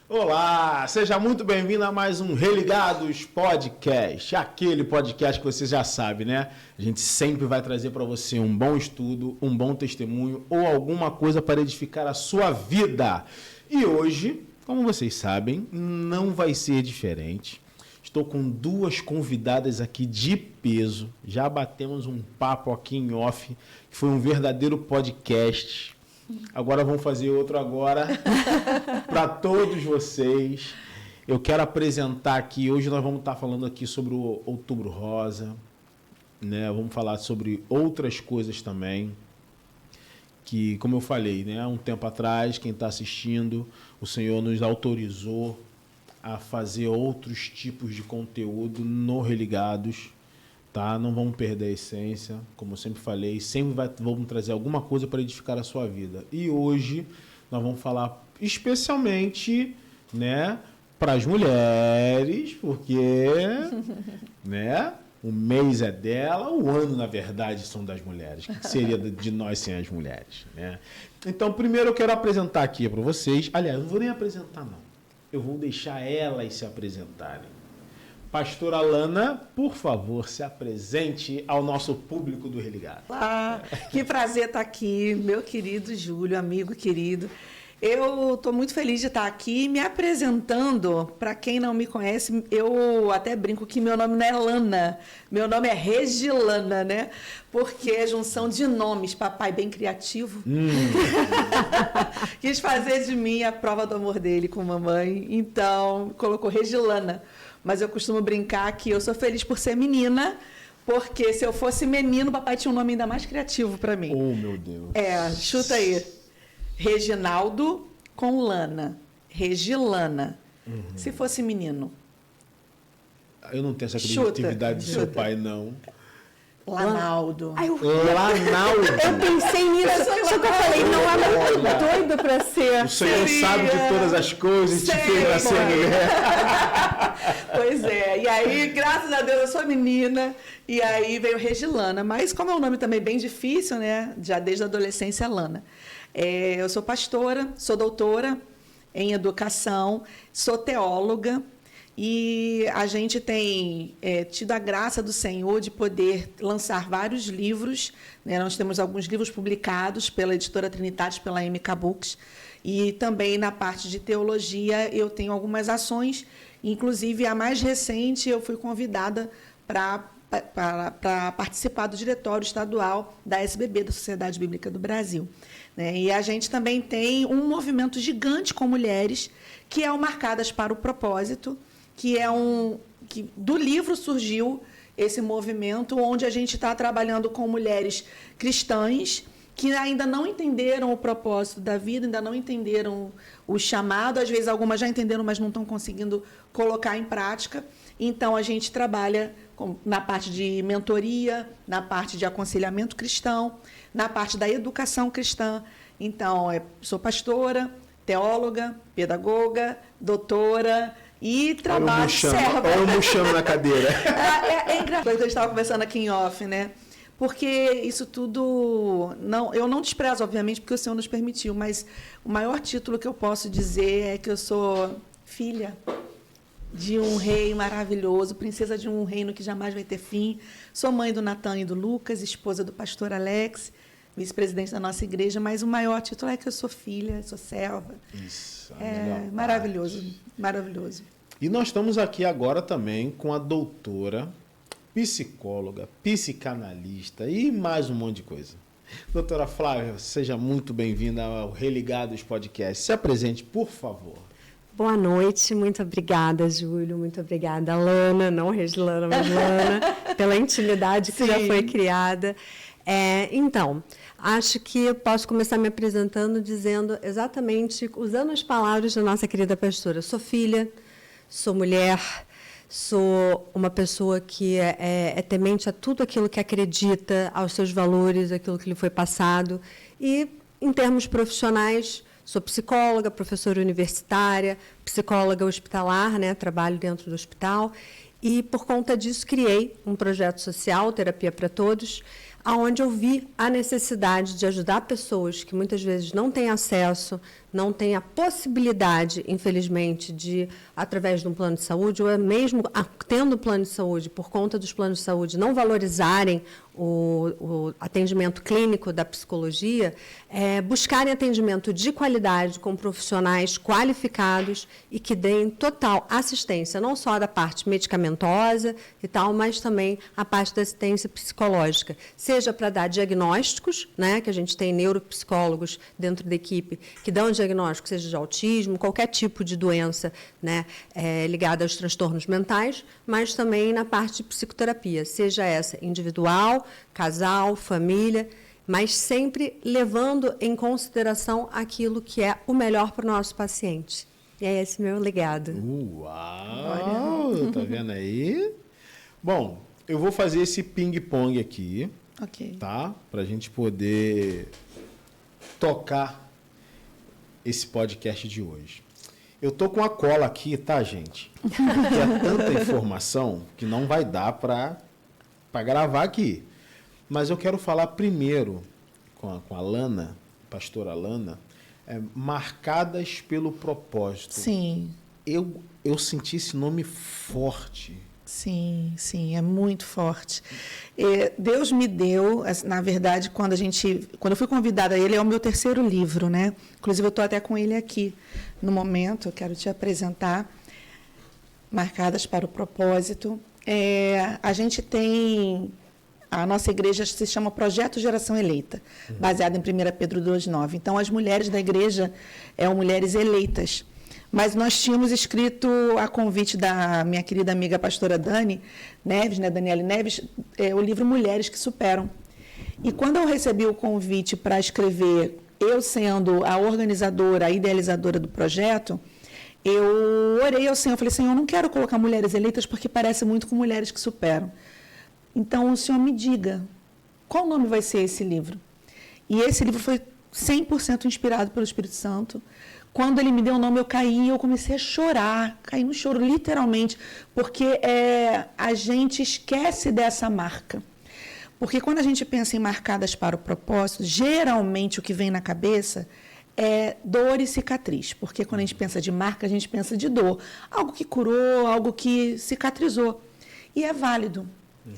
Olá, seja muito bem-vindo a mais um Religados Podcast, aquele podcast que você já sabe, né? A gente sempre vai trazer para você um bom estudo, um bom testemunho ou alguma coisa para edificar a sua vida. E hoje, como vocês sabem, não vai ser diferente. Estou com duas convidadas aqui de peso, já batemos um papo aqui em off, que foi um verdadeiro podcast. Agora vamos fazer outro agora para todos vocês. Eu quero apresentar aqui, hoje nós vamos estar falando aqui sobre o Outubro Rosa, né? Vamos falar sobre outras coisas também, que, como eu falei, né, um tempo atrás, quem está assistindo, o Senhor nos autorizou a fazer outros tipos de conteúdo no Religados. Tá? Não vamos perder a essência, como eu sempre falei, vamos trazer alguma coisa para edificar a sua vida. E hoje nós vamos falar especialmente, né, para as mulheres, porque né, o mês é dela, o ano, na verdade, são das mulheres. O que seria de nós sem as mulheres? Né? Então, primeiro eu quero apresentar aqui para vocês. Aliás, não vou nem apresentar, não. Eu vou deixar elas se apresentarem. Pastora Lana, por favor, se apresente ao nosso público do Religado. Olá, que prazer estar aqui, meu querido Júlio, amigo querido. Eu estou muito feliz de estar aqui me apresentando. Para quem não me conhece, eu até brinco que meu nome não é Lana, meu nome é Regilana, né? Porque é junção de nomes, papai bem criativo. Quis fazer de mim a prova do amor dele com mamãe, então colocou Regilana. Mas eu costumo brincar que eu sou feliz por ser menina, porque se eu fosse menino, o papai tinha um nome ainda mais criativo para mim. Oh, meu Deus. Chuta aí. Reginaldo com Lana. Regilana. Se fosse menino. Eu não tenho essa criatividade do seu pai, não. Lanaldo. Lanaldo. Eu pensei nisso, só que eu falei, não é muito doido para ser. O Senhor sabe de todas as coisas e te fez para ser mulher. Pois é, e aí, graças a Deus, eu sou menina, e aí veio Regilana, mas como é um nome também bem difícil, né, já desde a adolescência, Lana. Eu sou pastora, sou doutora em educação, sou teóloga, e a gente tem tido a graça do Senhor de poder lançar vários livros, né? Nós temos alguns livros publicados pela editora Trinitas, pela MK Books, e também na parte de teologia eu tenho algumas ações, inclusive a mais recente eu fui convidada para participar do diretório estadual da SBB, da Sociedade Bíblica do Brasil. Né? E a gente também tem um movimento gigante com mulheres, que é o Marcadas para o Propósito, que do livro surgiu esse movimento, onde a gente está trabalhando com mulheres cristãs que ainda não entenderam o propósito da vida, ainda não entenderam o chamado, às vezes algumas já entenderam, mas não estão conseguindo colocar em prática. Então, a gente trabalha na parte de mentoria, na parte de aconselhamento cristão, na parte da educação cristã. Então, sou pastora, teóloga, pedagoga, doutora e trabalho serva. Olha o murchando na cadeira. É engraçado, a gente estava conversando aqui em off, né? Porque isso tudo, eu não desprezo, obviamente, porque o Senhor nos permitiu, mas o maior título que eu posso dizer é que eu sou filha de um rei maravilhoso, princesa de um reino que jamais vai ter fim. Sou mãe do Natan e do Lucas, esposa do pastor Alex, vice-presidente da nossa igreja, mas o maior título é que eu sou filha, sou serva. Isso, maravilhoso, maravilhoso. E nós estamos aqui agora também com a doutora, psicóloga, psicanalista e mais um monte de coisa. Doutora Flávia, seja muito bem-vinda ao Religados Podcast. Se apresente, por favor. Boa noite, muito obrigada, Júlio, muito obrigada, Lana, não Regilana, mas Lana, pela intimidade que já foi criada. Então, acho que eu posso começar me apresentando dizendo exatamente, usando as palavras da nossa querida pastora. Sou filha, sou mulher, sou uma pessoa que é temente a tudo aquilo que acredita, aos seus valores, aquilo que lhe foi passado. E, em termos profissionais, sou psicóloga, professora universitária, psicóloga hospitalar, né? Trabalho dentro do hospital. E, por conta disso, criei um projeto social, Terapia para Todos, aonde eu vi a necessidade de ajudar pessoas que muitas vezes não têm acesso, não têm a possibilidade, infelizmente, de, através de um plano de saúde, ou mesmo tendo plano de saúde, por conta dos planos de saúde, não valorizarem o atendimento clínico da psicologia, buscarem atendimento de qualidade com profissionais qualificados e que deem total assistência, não só da parte medicamentosa e tal, mas também a parte da assistência psicológica, seja para dar diagnósticos, né, que a gente tem neuropsicólogos dentro da equipe que dão diagnóstico, seja de autismo, qualquer tipo de doença, né, ligada aos transtornos mentais, mas também na parte de psicoterapia, seja essa individual, casal, família, mas sempre levando em consideração aquilo que é o melhor para o nosso paciente. E é esse meu legado. Uau! Tá vendo aí? Bom, eu vou fazer esse ping-pong aqui, tá? Para a gente poder tocar esse podcast de hoje. Eu tô com a cola aqui, tá, gente? Porque é tanta informação que não vai dar para gravar aqui. Mas eu quero falar primeiro com a Lana, pastora Lana, marcadas pelo propósito. Sim. Eu senti esse nome forte. Sim, sim, é muito forte. Deus me deu, na verdade, quando eu fui convidada a ele, é o meu terceiro livro, né? Inclusive, eu estou até com ele aqui no momento, eu quero te apresentar, Marcadas para o Propósito. A nossa igreja se chama Projeto Geração Eleita, baseado em 1 Pedro 2,9. Então, as mulheres da igreja são mulheres eleitas. Mas nós tínhamos escrito a convite da minha querida amiga pastora Dani Neves, né, Daniele Neves, o livro Mulheres que Superam. E quando eu recebi o convite para escrever, eu sendo a organizadora, a idealizadora do projeto, eu orei ao Senhor, falei, Senhor, eu não quero colocar mulheres eleitas porque parece muito com mulheres que superam. Então, o Senhor me diga, qual nome vai ser esse livro? E esse livro foi 100% inspirado pelo Espírito Santo. Quando ele me deu o nome, eu caí, eu comecei a chorar, caí no choro, literalmente, porque a gente esquece dessa marca. Porque quando a gente pensa em marcadas para o propósito, geralmente o que vem na cabeça é dor e cicatriz. Porque quando a gente pensa de marca, a gente pensa de dor. Algo que curou, algo que cicatrizou. E é válido.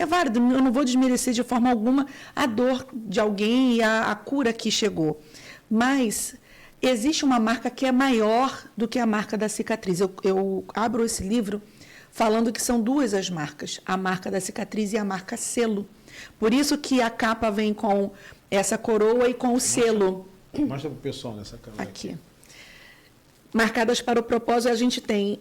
É válido, eu não vou desmerecer de forma alguma a dor de alguém e a cura que chegou. Mas existe uma marca que é maior do que a marca da cicatriz. Eu abro esse livro falando que são duas as marcas, a marca da cicatriz e a marca selo. Por isso que a capa vem com essa coroa e com o selo. Mostra para o pessoal nessa câmera. Aqui. Marcadas para o propósito, a gente tem,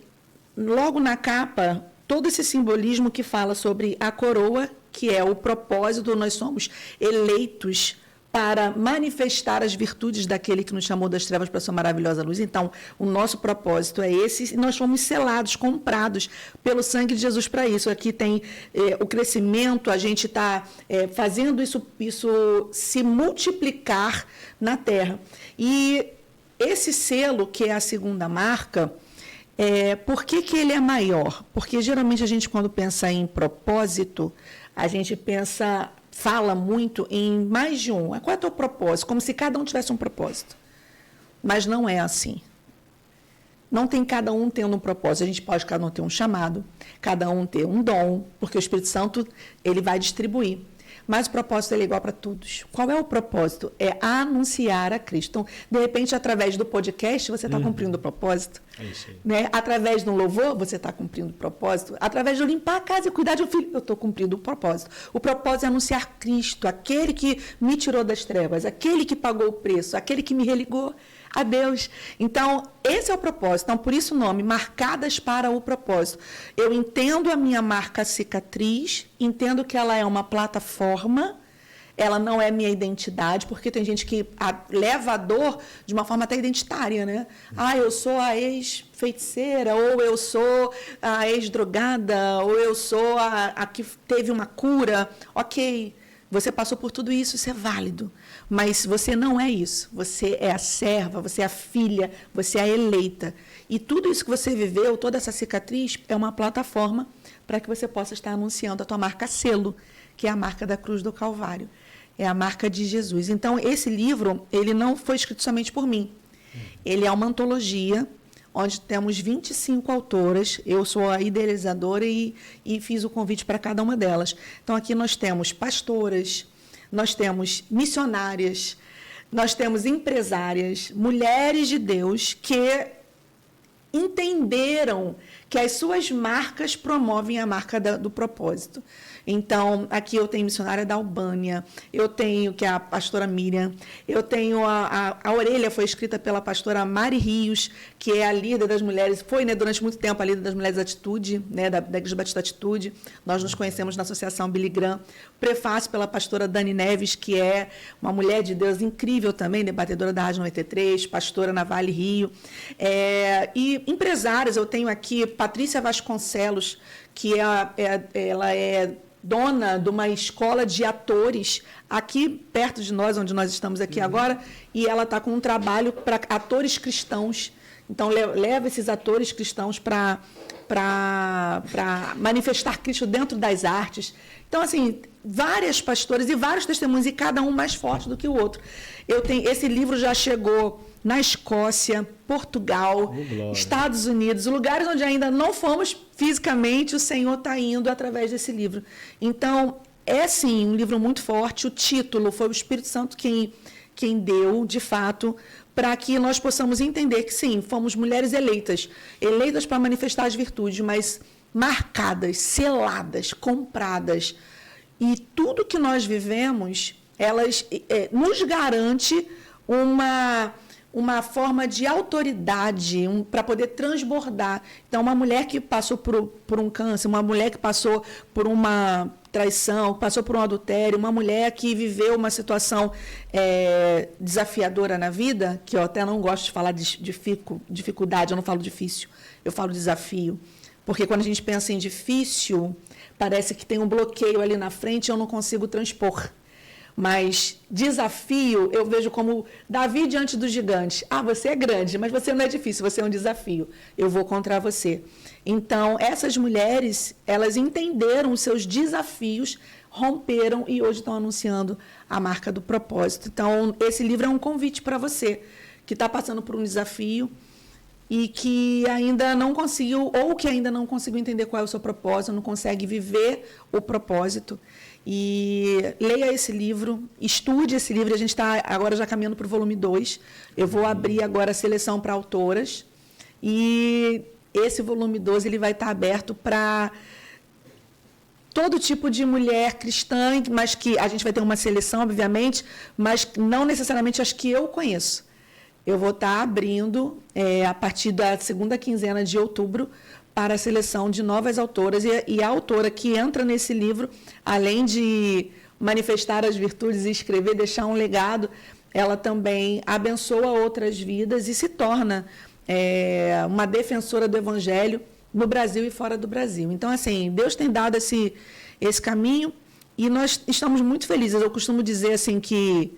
logo na capa, todo esse simbolismo que fala sobre a coroa, que é o propósito, nós somos eleitos para manifestar as virtudes daquele que nos chamou das trevas para a sua maravilhosa luz. Então, o nosso propósito é esse, e nós fomos selados, comprados pelo sangue de Jesus para isso. Aqui tem o crescimento, a gente está fazendo isso se multiplicar na terra. E esse selo, que é a segunda marca, por que ele é maior? Porque, geralmente, a gente, quando pensa em propósito, a gente fala muito em mais de um. Qual é o teu propósito? Como se cada um tivesse um propósito. Mas não é assim. Não tem cada um tendo um propósito. A gente pode cada um ter um chamado, cada um ter um dom, porque o Espírito Santo ele vai distribuir. Mas o propósito é igual para todos. Qual é o propósito? É anunciar a Cristo. Então, de repente, através do podcast, você está cumprindo o propósito. É isso aí. Né? Através do louvor, você está cumprindo o propósito. Através de limpar a casa e cuidar de um filho, eu estou cumprindo o propósito. O propósito é anunciar Cristo, aquele que me tirou das trevas, aquele que pagou o preço, aquele que me religou a Deus. Então, esse é o propósito. Então, por isso o nome, Marcadas para o Propósito. Eu entendo a minha marca cicatriz, entendo que ela é uma plataforma, ela não é minha identidade, porque tem gente que leva a dor de uma forma até identitária, né? Eu sou a ex-feiticeira, ou eu sou a ex-drogada, ou eu sou a que teve uma cura. Ok, você passou por tudo isso, isso é válido. Mas você não é isso. Você é a serva, você é a filha, você é a eleita. E tudo isso que você viveu, toda essa cicatriz, é uma plataforma para que você possa estar anunciando a tua marca selo, que é a marca da cruz do Calvário. é a marca de Jesus. Então, esse livro, ele não foi escrito somente por mim. Ele é uma antologia, onde temos 25 autoras. Eu sou a idealizadora e fiz o convite para cada uma delas. Então, aqui nós temos pastoras, nós temos missionárias, nós temos empresárias, mulheres de Deus que entenderam que as suas marcas promovem a marca do propósito. Então, aqui eu tenho missionária da Albânia, eu tenho, que é a pastora Miriam, eu tenho a orelha foi escrita pela pastora Mari Rios, que é a líder das mulheres, foi, né, durante muito tempo a líder das mulheres da Atitude, né, da Igreja Batista Atitude. Nós nos conhecemos na Associação Billy Graham. Prefácio pela pastora Dani Neves, que é uma mulher de Deus incrível também, debatedora da Rádio 93, pastora na Vale Rio. E empresárias, eu tenho aqui Patrícia Vasconcelos, que ela é dona de uma escola de atores aqui perto de nós, onde nós estamos aqui agora, e ela está com um trabalho para atores cristãos. Então, leva esses atores cristãos para manifestar Cristo dentro das artes. Então, assim, várias pastoras e vários testemunhos, e cada um mais forte do que o outro. Esse livro já chegou na Escócia, Portugal, Estados Unidos, lugares onde ainda não fomos fisicamente, o Senhor está indo através desse livro. Então, é sim um livro muito forte. O título foi o Espírito Santo quem deu, de fato, para que nós possamos entender que, sim, fomos mulheres eleitas para manifestar as virtudes, mas marcadas, seladas, compradas. E tudo que nós vivemos, elas nos garante uma forma de autoridade para poder transbordar. Então, uma mulher que passou por um câncer, uma mulher que passou por uma traição, passou por um adultério, uma mulher que viveu uma situação desafiadora na vida, que eu até não gosto de falar de dificuldade, eu não falo difícil, eu falo desafio. Porque quando a gente pensa em difícil, parece que tem um bloqueio ali na frente e eu não consigo transpor. Mas desafio, eu vejo como Davi diante dos gigantes. Ah, você é grande, mas você não é difícil, você é um desafio. Eu vou contra você. Então, essas mulheres, elas entenderam os seus desafios, romperam e hoje estão anunciando a marca do propósito. Então, esse livro é um convite para você que está passando por um desafio e que ainda não conseguiu, ou que ainda não conseguiu entender qual é o seu propósito, não consegue viver o propósito. E leia esse livro, estude esse livro. A gente está agora já caminhando para o volume 2. Eu vou abrir agora a seleção para autoras. E esse volume 12 ele vai estar aberto para todo tipo de mulher cristã, mas que a gente vai ter uma seleção, obviamente, mas não necessariamente as que eu conheço. Eu vou estar abrindo a partir da segunda quinzena de outubro para a seleção de novas autoras, e a autora que entra nesse livro, além de manifestar as virtudes e escrever, deixar um legado, ela também abençoa outras vidas e se torna uma defensora do Evangelho no Brasil e fora do Brasil. Então, assim, Deus tem dado esse caminho e nós estamos muito felizes. Eu costumo dizer assim que,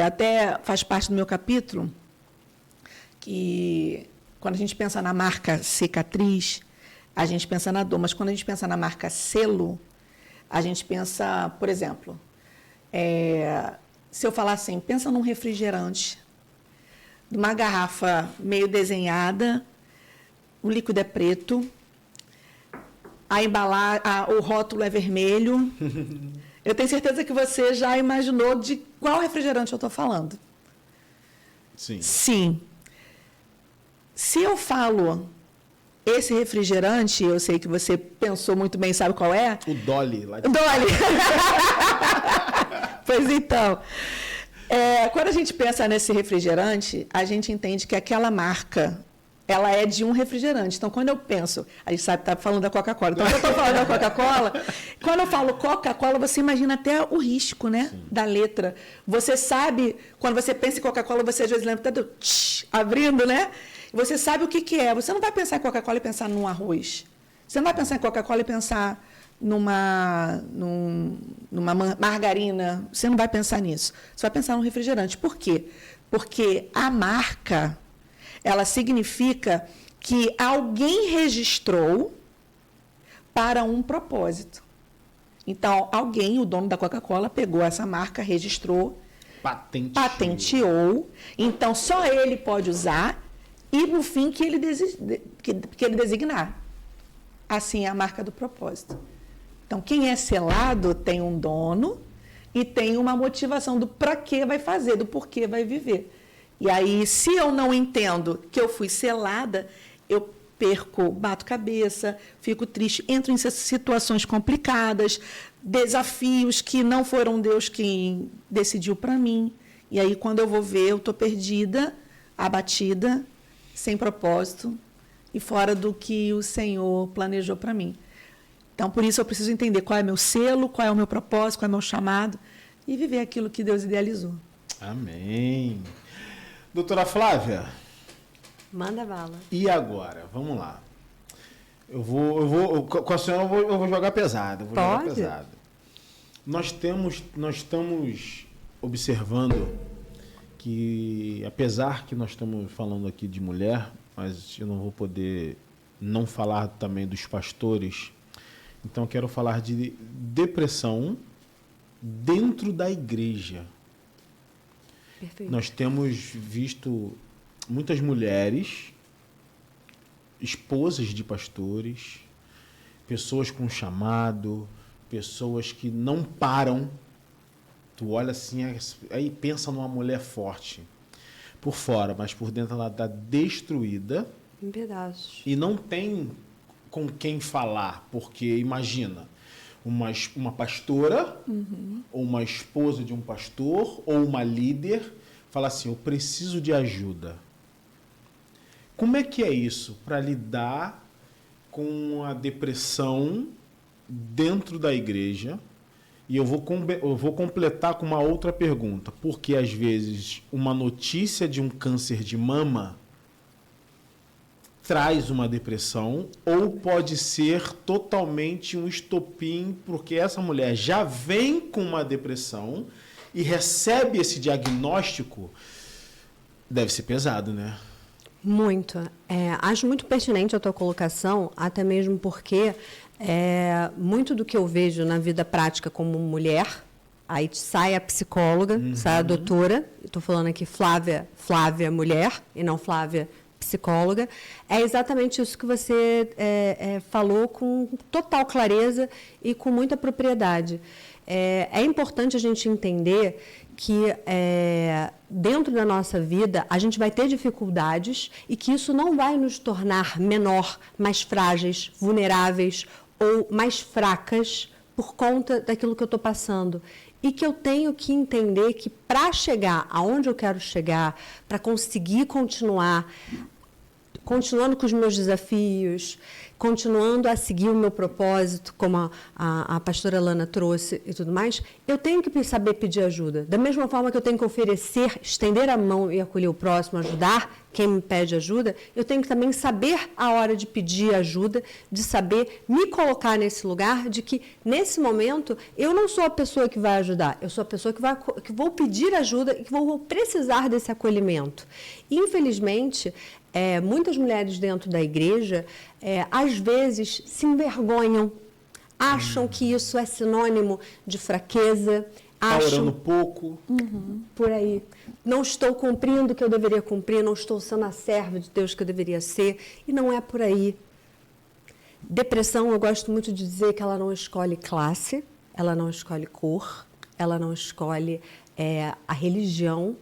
até faz parte do meu capítulo, que quando a gente pensa na marca cicatriz, a gente pensa na dor, mas quando a gente pensa na marca selo, a gente pensa, por exemplo, se eu falar assim, pensa num refrigerante, uma garrafa meio desenhada, o líquido é preto, o rótulo é vermelho. Eu tenho certeza que você já imaginou de qual refrigerante eu estou falando. Sim. Sim. Se eu falo esse refrigerante, eu sei que você pensou muito bem, sabe qual é? O Dolly. Dolly! Pois então, quando a gente pensa nesse refrigerante, a gente entende que aquela marca, ela é de um refrigerante. Então, quando eu penso, a gente sabe que está falando da Coca-Cola. Então, quando eu estou falando da Coca-Cola, quando eu falo Coca-Cola, você imagina até o risco, né, da letra. Você sabe, quando você pensa em Coca-Cola, você às vezes lembra até do abrindo, né? Você sabe o que é. Você não vai pensar em Coca-Cola e pensar num arroz. Você não vai pensar em Coca-Cola e pensar numa margarina. Você não vai pensar nisso. Você vai pensar num refrigerante. Por quê? Porque a marca, ela significa que alguém registrou para um propósito. Então, alguém, o dono da Coca-Cola, pegou essa marca, registrou, patenteou. Então, só ele pode usar e no fim que ele designar. Assim é a marca do propósito. Então, quem é selado tem um dono e tem uma motivação do para que vai fazer, do porquê vai viver. E aí, se eu não entendo que eu fui selada, eu perco, bato cabeça, fico triste, entro em situações complicadas, desafios que não foram Deus quem decidiu para mim. E aí, quando eu vou ver, eu estou perdida, abatida, sem propósito e fora do que o Senhor planejou para mim. Então, por isso, eu preciso entender qual é meu selo, qual é o meu propósito, qual é o meu chamado e viver aquilo que Deus idealizou. Amém. Doutora Flávia. Manda bala. E agora? Vamos lá. Com a senhora eu vou jogar pesado. Pode? Jogar pesado. Nós estamos observando que, apesar que nós estamos falando aqui de mulher, mas eu não vou poder não falar também dos pastores, então eu quero falar de depressão dentro da igreja. Perfeito. Nós temos visto muitas mulheres, esposas de pastores, pessoas com chamado, pessoas que não param. Tu olha assim, aí pensa numa mulher forte. Por fora, mas por dentro ela está destruída. Em pedaços. E não tem com quem falar, porque imagina, uma pastora, ou uma esposa de um pastor, ou uma líder, fala assim, eu preciso de ajuda. Como é que é isso para lidar com a depressão dentro da igreja? E eu vou completar com uma outra pergunta, porque às vezes uma notícia de um câncer de mama traz uma depressão ou pode ser totalmente um estopim, porque essa mulher já vem com uma depressão e recebe esse diagnóstico, deve ser pesado, né? Muito. Acho muito pertinente a tua colocação, até mesmo porque muito do que eu vejo na vida prática como mulher, aí sai a psicóloga, sai a doutora, estou falando aqui Flávia mulher e não Flávia psicóloga, é exatamente isso que você falou com total clareza e com muita propriedade. É importante a gente entender que dentro da nossa vida a gente vai ter dificuldades e que isso não vai nos tornar menor, mais frágeis, vulneráveis ou mais fracas por conta daquilo que eu estou passando. E que eu tenho que entender que para chegar aonde eu quero chegar, para conseguir continuando com os meus desafios, continuando a seguir o meu propósito, como a pastora Lana trouxe e tudo mais, eu tenho que saber pedir ajuda. Da mesma forma que eu tenho que oferecer, estender a mão e acolher o próximo, ajudar quem me pede ajuda, eu tenho que também saber a hora de pedir ajuda, de saber me colocar nesse lugar de que, nesse momento, eu não sou a pessoa que vai ajudar, eu sou a pessoa que vou pedir ajuda e que vou precisar desse acolhimento. Infelizmente, muitas mulheres dentro da igreja, às vezes, se envergonham, acham que isso é sinônimo de fraqueza. Está orando pouco. Por aí. Não estou cumprindo o que eu deveria cumprir, não estou sendo a serva de Deus que eu deveria ser, e não é por aí. Depressão, eu gosto muito de dizer que ela não escolhe classe, ela não escolhe cor, ela não escolhe a religião,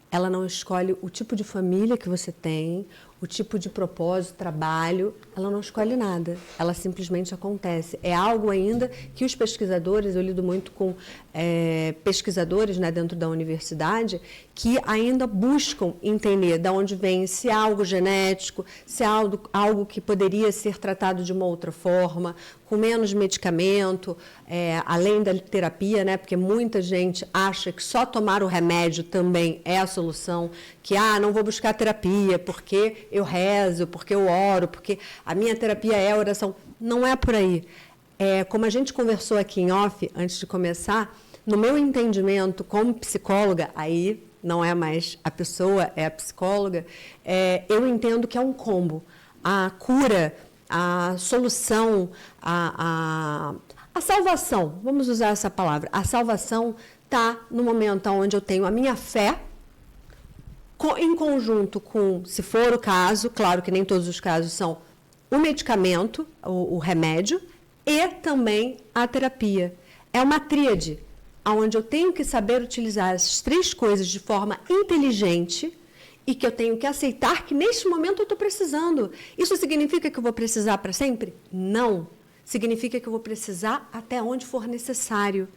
ela não escolhe o tipo de família que você tem, o tipo de propósito, trabalho, ela não escolhe nada, ela simplesmente acontece. É algo ainda que os pesquisadores, eu lido muito com pesquisadores, né, dentro da universidade, que ainda buscam entender de onde vem, se é algo genético, se é algo que poderia ser tratado de uma outra forma, com menos medicamento, além da terapia, né, porque muita gente acha que só tomar o remédio também é a solução, que não vou buscar terapia porque eu rezo, porque eu oro, porque a minha terapia é a oração. Não é por aí. Como a gente conversou aqui em off, antes de começar, no meu entendimento como psicóloga, aí não é mais a pessoa, é a psicóloga, eu entendo que é um combo. A cura, a solução, a A salvação, vamos usar essa palavra, a salvação está no momento onde eu tenho a minha fé, em conjunto com, se for o caso, claro que nem todos os casos são, o medicamento, o remédio, e também a terapia. É uma tríade, onde eu tenho que saber utilizar essas 3 coisas de forma inteligente e que eu tenho que aceitar que neste momento eu estou precisando. Isso significa que eu vou precisar para sempre? Não. Significa que eu vou precisar até onde for necessário.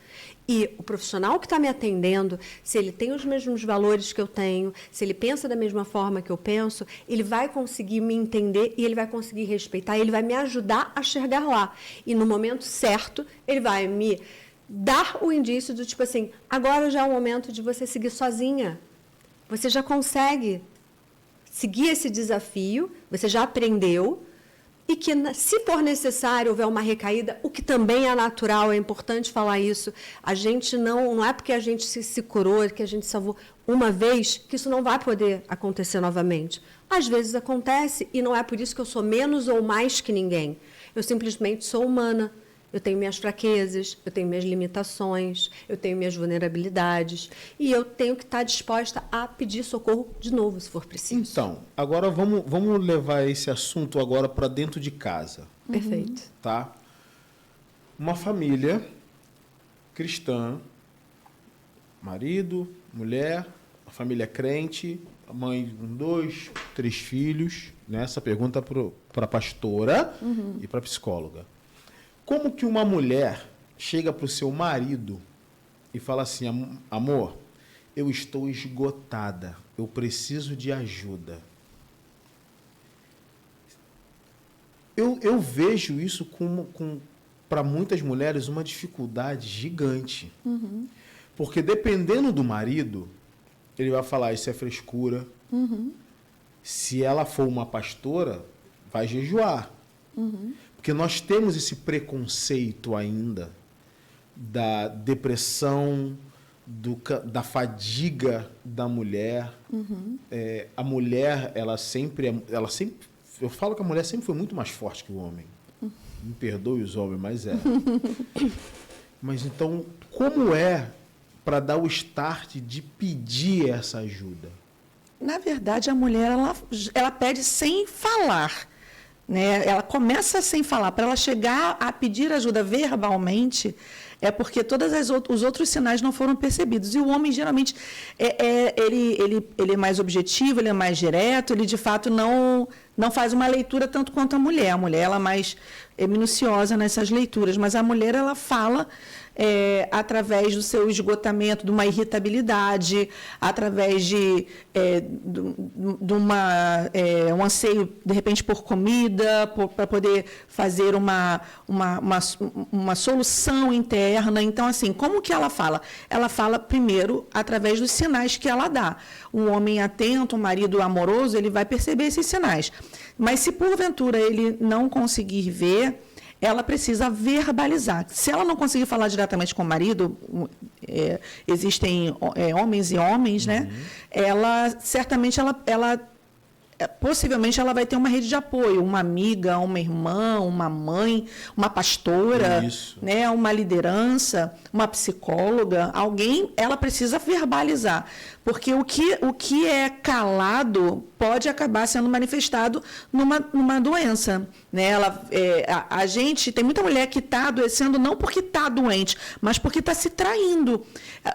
E o profissional que está me atendendo, se ele tem os mesmos valores que eu tenho, se ele pensa da mesma forma que eu penso, ele vai conseguir me entender e ele vai conseguir respeitar, ele vai me ajudar a chegar lá. E no momento certo, ele vai me dar o indício do tipo assim, agora já é o momento de você seguir sozinha. Você já consegue seguir esse desafio, você já aprendeu, e que, se for necessário, houver uma recaída, o que também é natural, é importante falar isso. A gente não é porque a gente se curou, que a gente salvou uma vez, que isso não vai poder acontecer novamente. Às vezes acontece, e não é por isso que eu sou menos ou mais que ninguém. Eu simplesmente sou humana. Eu tenho minhas fraquezas, eu tenho minhas limitações, eu tenho minhas vulnerabilidades. E eu tenho que estar disposta a pedir socorro de novo, se for preciso. Então, agora vamos levar esse assunto agora para dentro de casa. Perfeito. Tá? Uma família cristã, marido, mulher, a família crente, a mãe com 2, 3 filhos. Né? Essa pergunta para a pastora e para a psicóloga. Como que uma mulher chega para o seu marido e fala assim, amor, eu estou esgotada, eu preciso de ajuda? Eu vejo isso para muitas mulheres, uma dificuldade gigante. Porque dependendo do marido, ele vai falar, isso é frescura. Se ela for uma pastora, vai jejuar. Porque nós temos esse preconceito ainda da depressão, da fadiga da mulher. A mulher, ela sempre... Eu falo que a mulher sempre foi muito mais forte que o homem. Me perdoe os homens, mas é. Mas então, como é para dar o start de pedir essa ajuda? Na verdade, a mulher, ela pede sem falar. Né? Ela começa sem falar. Para ela chegar a pedir ajuda verbalmente, é porque todos os outros sinais não foram percebidos. E o homem, geralmente, ele é mais objetivo, ele é mais direto, ele, de fato, não faz uma leitura tanto quanto a mulher. A mulher ela é mais minuciosa nessas leituras, mas a mulher ela fala através do seu esgotamento, de uma irritabilidade, através de um anseio, de repente, por comida, para poder fazer uma solução interna. Então, assim, como que ela fala? Ela fala, primeiro, através dos sinais que ela dá. Um homem atento, um marido amoroso, ele vai perceber esses sinais. Mas, se porventura ele não conseguir ver, ela precisa verbalizar. Se ela não conseguir falar diretamente com o marido, existem homens e homens, né? Ela, certamente, possivelmente ela vai ter uma rede de apoio, uma amiga, uma irmã, uma mãe, uma pastora, né, uma liderança, uma psicóloga, alguém, ela precisa verbalizar, porque o que é calado pode acabar sendo manifestado numa doença, né? A gente tem muita mulher que está adoecendo não porque está doente, mas porque está se traindo.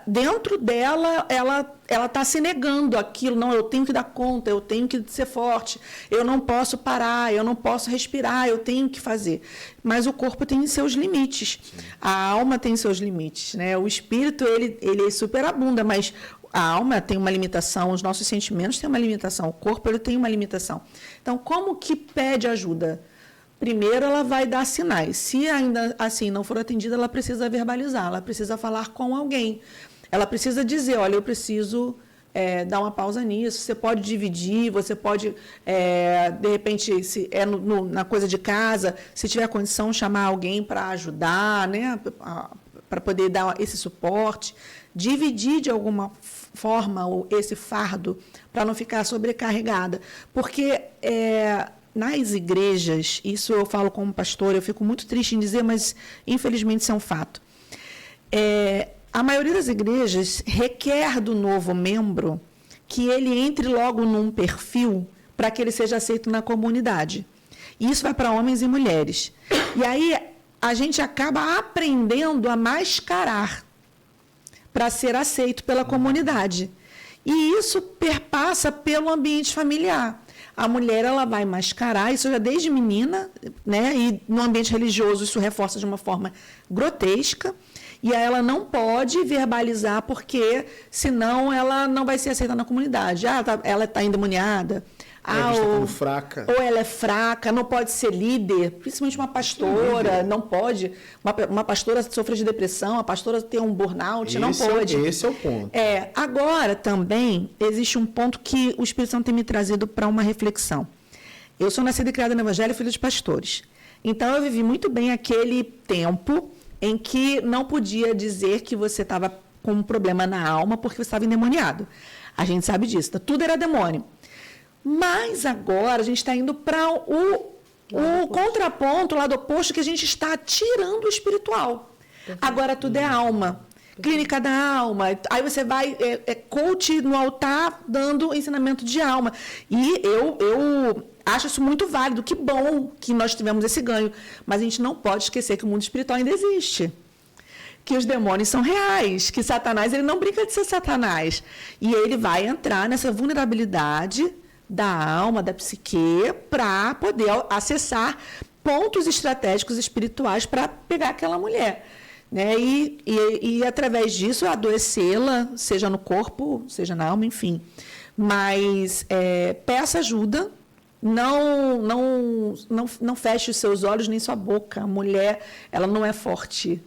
Dentro dela, ela está se negando aquilo. Não, eu tenho que dar conta, eu tenho que ser forte, eu não posso parar, eu não posso respirar, eu tenho que fazer. Mas o corpo tem seus limites. Sim. A alma tem seus limites, né? O espírito, ele superabunda, mas a alma tem uma limitação, os nossos sentimentos têm uma limitação, o corpo ele tem uma limitação. Então, como que pede ajuda? Primeiro, ela vai dar sinais. Se ainda assim não for atendida, ela precisa verbalizar, ela precisa falar com alguém. Ela precisa dizer, olha, eu preciso dar uma pausa nisso, você pode dividir, você pode, de repente, se na coisa de casa, se tiver condição, chamar alguém para ajudar, né? Para poder dar esse suporte, dividir de alguma forma esse fardo para não ficar sobrecarregada. Porque nas igrejas, isso eu falo como pastor, eu fico muito triste em dizer, mas infelizmente isso é um fato. A maioria das igrejas requer do novo membro que ele entre logo num perfil para que ele seja aceito na comunidade. E isso vai para homens e mulheres. E aí a gente acaba aprendendo a mascarar para ser aceito pela comunidade. E isso perpassa pelo ambiente familiar. A mulher ela vai mascarar, isso já desde menina, né? E no ambiente religioso isso reforça de uma forma grotesca. E aí ela não pode verbalizar, porque senão ela não vai ser aceita na comunidade. Ela está endemoniada. Como fraca. Ou ela é fraca, não pode ser líder, principalmente uma pastora, não pode. Uma pastora sofre de depressão, a pastora tem um burnout, não pode. Esse é o ponto. Agora, também, existe um ponto que o Espírito Santo tem me trazido para uma reflexão. Eu sou nascida e criada no Evangelho, filha de pastores. Então, eu vivi muito bem aquele tempo em que não podia dizer que você estava com um problema na alma porque você estava endemoniado. A gente sabe disso, tudo era demônio. Mas agora a gente está indo para o contraponto, o lado oposto, que a gente está tirando o espiritual. Agora tudo é alma. Clínica da alma. Aí você vai, coach no altar, dando ensinamento de alma. E eu acho isso muito válido. Que bom que nós tivemos esse ganho. Mas a gente não pode esquecer que o mundo espiritual ainda existe. Que os demônios são reais. Que Satanás, ele não brinca de ser Satanás. E ele vai entrar nessa vulnerabilidade da alma, da psique, para poder acessar pontos estratégicos espirituais para pegar aquela mulher. Né? E através disso, adoecê-la, seja no corpo, seja na alma, enfim. Mas peça ajuda, não feche os seus olhos nem sua boca. A mulher, ela não é forte.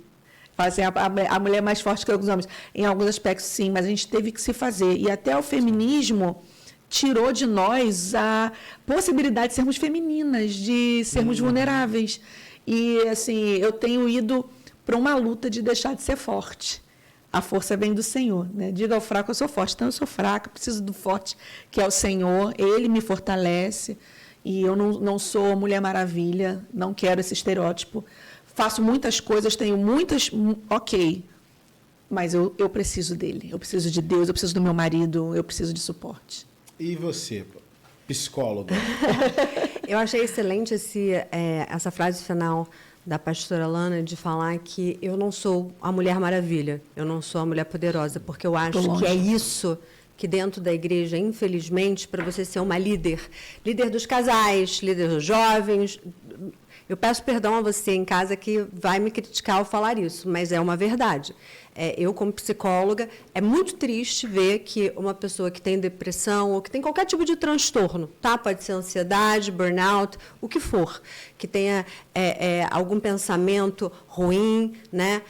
Assim, a mulher é mais forte que os homens. Em alguns aspectos, sim, mas a gente teve que se fazer. E até o feminismo tirou de nós a possibilidade de sermos femininas, de sermos vulneráveis. E, assim, eu tenho ido para uma luta de deixar de ser forte. A força vem do Senhor, né? Diga ao fraco, eu sou forte. Então, eu sou fraca, preciso do forte, que é o Senhor. Ele me fortalece. E eu não sou Mulher Maravilha, não quero esse estereótipo. Faço muitas coisas, tenho muitas... Ok, mas eu preciso dele. Eu preciso de Deus, eu preciso do meu marido, eu preciso de suporte. E você, psicóloga? Eu achei excelente essa frase final da pastora Lana, de falar que eu não sou a Mulher Maravilha, eu não sou a Mulher Poderosa, porque eu acho que é isso que dentro da igreja, infelizmente, para você ser uma líder dos casais, líder dos jovens... Eu peço perdão a você em casa que vai me criticar ao falar isso, mas é uma verdade. Eu, como psicóloga, é muito triste ver que uma pessoa que tem depressão ou que tem qualquer tipo de transtorno, tá? Pode ser ansiedade, burnout, o que for, que tenha algum pensamento ruim, né?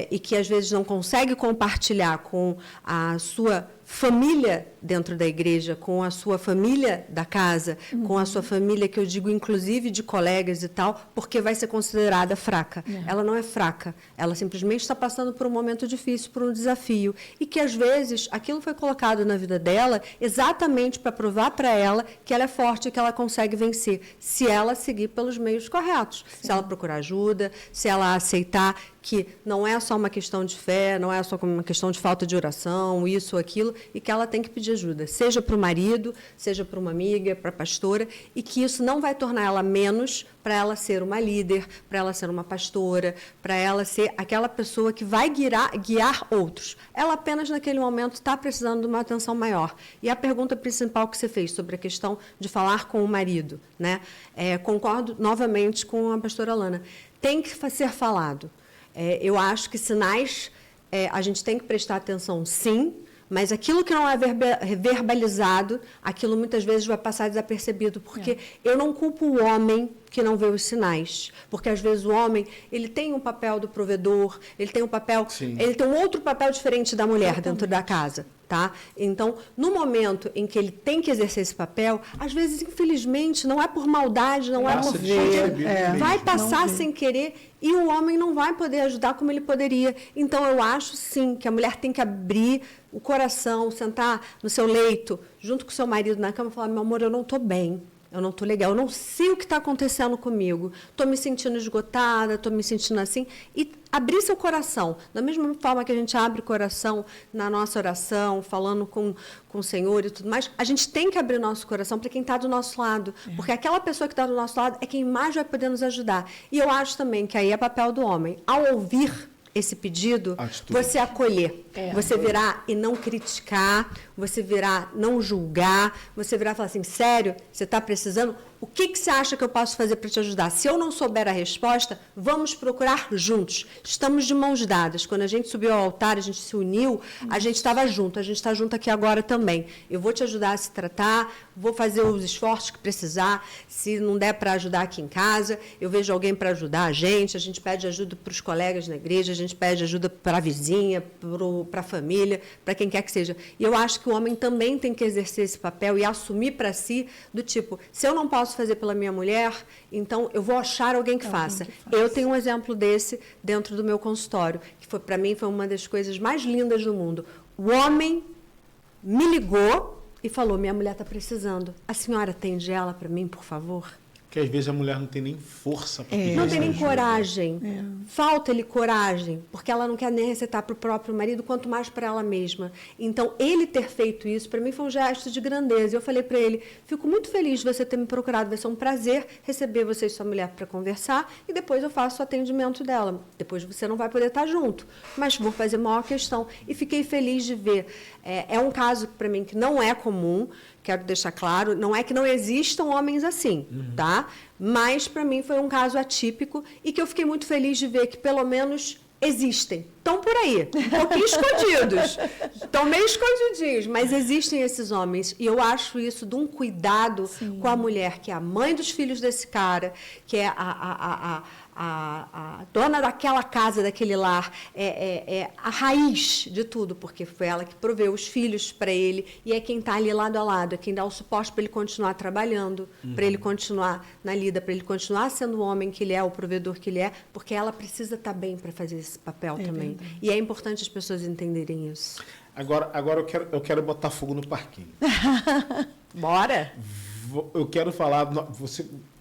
E que às vezes não consegue compartilhar com a sua família dentro da igreja, com a sua família da casa, com a sua família, que eu digo inclusive de colegas e tal, porque vai ser considerada fraca. Ela não é fraca, ela simplesmente está passando por um momento difícil, por um desafio, e que às vezes aquilo foi colocado na vida dela exatamente para provar para ela que ela é forte e que ela consegue vencer, se ela seguir pelos meios corretos. Sim. Se ela procurar ajuda, se ela aceitar que não é só uma questão de fé, não é só uma questão de falta de oração, isso ou aquilo, e que ela tem que pedir ajuda, seja para o marido, seja para uma amiga, para a pastora, e que isso não vai tornar ela menos para ela ser uma líder, para ela ser uma pastora, para ela ser aquela pessoa que vai guiar outros. Ela apenas, naquele momento, está precisando de uma atenção maior. E a pergunta principal que você fez sobre a questão de falar com o marido, né? Concordo novamente com a pastora Lana. Tem que ser falado. Eu acho que sinais a gente tem que prestar atenção, sim, mas aquilo que não é verbalizado, aquilo muitas vezes vai passar desapercebido, porque eu não culpo o homem que não vê os sinais, porque às vezes o homem, ele tem um papel do provedor, ele tem um papel, ele tem um outro papel diferente da mulher dentro da casa, tá? Então, no momento em que ele tem que exercer esse papel, às vezes, infelizmente, não é por maldade, não é por ver, vai passar sem querer e o homem não vai poder ajudar como ele poderia. Então, eu acho, sim, que a mulher tem que abrir o coração, sentar no seu leito, junto com o seu marido na cama e falar, meu amor, eu não estou bem. eu não estou legal, eu não sei o que está acontecendo comigo, estou me sentindo esgotada, estou me sentindo assim, e abrir seu coração, da mesma forma que a gente abre o coração na nossa oração, falando com o Senhor e tudo mais, a gente tem que abrir nosso coração para quem está do nosso lado, porque aquela pessoa que está do nosso lado é quem mais vai poder nos ajudar. E eu acho também que aí é papel do homem, ao ouvir esse pedido, você acolher, você virar e não criticar, você virar não julgar, você virar e falar assim, sério, você está precisando? O que você acha que eu posso fazer para te ajudar? Se eu não souber a resposta, vamos procurar juntos. Estamos de mãos dadas. Quando a gente subiu ao altar, a gente se uniu, a gente estava junto, a gente está junto aqui agora também. Eu vou te ajudar a se tratar, vou fazer os esforços que precisar. Se não der para ajudar aqui em casa, eu vejo alguém para ajudar a gente pede ajuda para os colegas na igreja, a gente pede ajuda para a vizinha, para a família, para quem quer que seja. E eu acho que o homem também tem que exercer esse papel e assumir para si, do tipo, se eu não posso fazer pela minha mulher, então eu vou achar alguém que faça. Eu tenho um exemplo desse dentro do meu consultório, que para mim foi uma das coisas mais lindas do mundo. O homem me ligou e falou, minha mulher está precisando. A senhora atende ela para mim, por favor? Porque às vezes a mulher não tem nem força para pedir não tem nem ajuda. coragem. Falta-lhe coragem, porque ela não quer nem recitar para o próprio marido, quanto mais para ela mesma. Então, ele ter feito isso, para mim, foi um gesto de grandeza. Eu falei para ele, fico muito feliz de você ter me procurado, vai ser um prazer receber você e sua mulher para conversar, e depois eu faço o atendimento dela. Depois você não vai poder estar junto, mas vou fazer maior questão. E fiquei feliz de ver. É um caso, para mim, que não é comum, quero deixar claro, não é que não existam homens assim, tá? Mas, para mim, foi um caso atípico e que eu fiquei muito feliz de ver que, pelo menos, existem. Estão por aí, um pouquinho escondidos. Estão meio escondidinhos, mas existem esses homens. E eu acho isso de um cuidado com a mulher, que é a mãe dos filhos desse cara, que é a dona daquela casa, daquele lar, é a raiz de tudo, porque foi ela que proveu os filhos para ele e é quem está ali lado a lado, é quem dá o suporte para ele continuar trabalhando, para ele continuar na lida, para ele continuar sendo o homem que ele é, o provedor que ele é, porque ela precisa estar bem para fazer esse papel também. Verdade. E é importante as pessoas entenderem isso. Agora eu quero botar fogo no parquinho. Bora! Eu quero falar,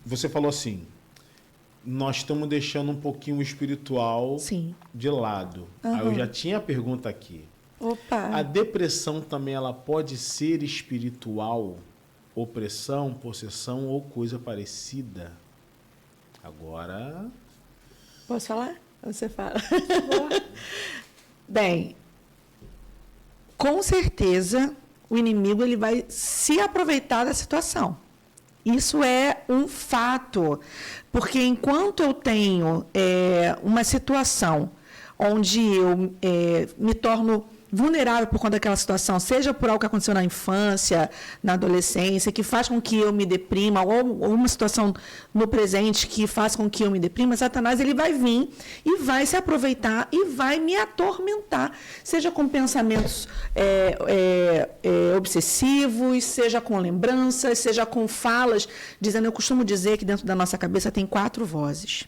você falou assim, nós estamos deixando um pouquinho o espiritual de lado. Aí eu já tinha a pergunta aqui. Opa. A depressão também ela pode ser espiritual? Opressão, possessão ou coisa parecida? Agora... Posso falar? Você fala. Bem, com certeza o inimigo ele vai se aproveitar da situação. Isso é um fato, porque enquanto eu tenho uma situação onde eu me torno vulnerável por conta daquela situação, seja por algo que aconteceu na infância, na adolescência, que faz com que eu me deprima, ou uma situação no presente que faz com que eu me deprima, Satanás ele vai vir e vai se aproveitar e vai me atormentar, seja com pensamentos obsessivos, seja com lembranças, seja com falas, dizendo, eu costumo dizer que dentro da nossa cabeça tem 4 vozes.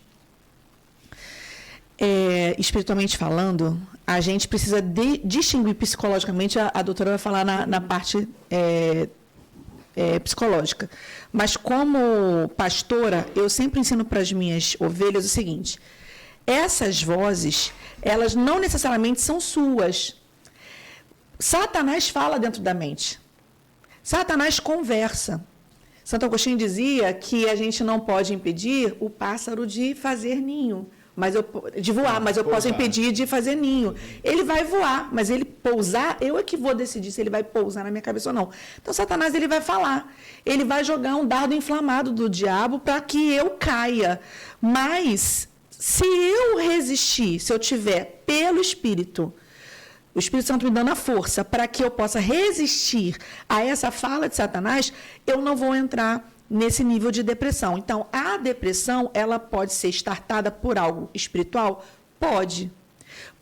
Espiritualmente falando, a gente precisa distinguir psicologicamente, a doutora vai falar na parte psicológica, mas como pastora, eu sempre ensino para as minhas ovelhas o seguinte, essas vozes, elas não necessariamente são suas. Satanás fala dentro da mente, Satanás conversa. Santo Agostinho dizia que a gente não pode impedir o pássaro de fazer ninho, de voar, mas eu posso impedir de fazer ninho. Ele vai voar, mas ele pousar, eu é que vou decidir se ele vai pousar na minha cabeça ou não. Então, Satanás ele vai falar. Ele vai jogar um dardo inflamado do diabo para que eu caia. Mas, se eu resistir, se eu tiver pelo Espírito, o Espírito Santo me dando a força para que eu possa resistir a essa fala de Satanás, eu não vou entrar nesse nível de depressão. Então, a depressão, ela pode ser startada por algo espiritual? Pode.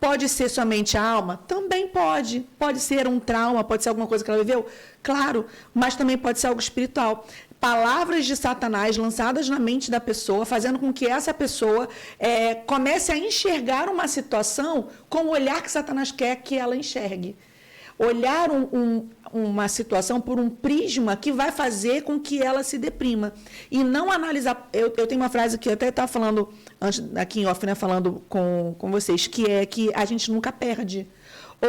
Pode ser somente a alma? Também pode. Pode ser um trauma, pode ser alguma coisa que ela viveu? Claro, mas também pode ser algo espiritual. Palavras de Satanás lançadas na mente da pessoa, fazendo com que essa pessoa comece a enxergar uma situação com o olhar que Satanás quer que ela enxergue. olhar uma situação por um prisma que vai fazer com que ela se deprima. E não analisar... Eu tenho uma frase que eu até estava falando, antes, aqui em off, né, falando com vocês, que é que a gente nunca perde.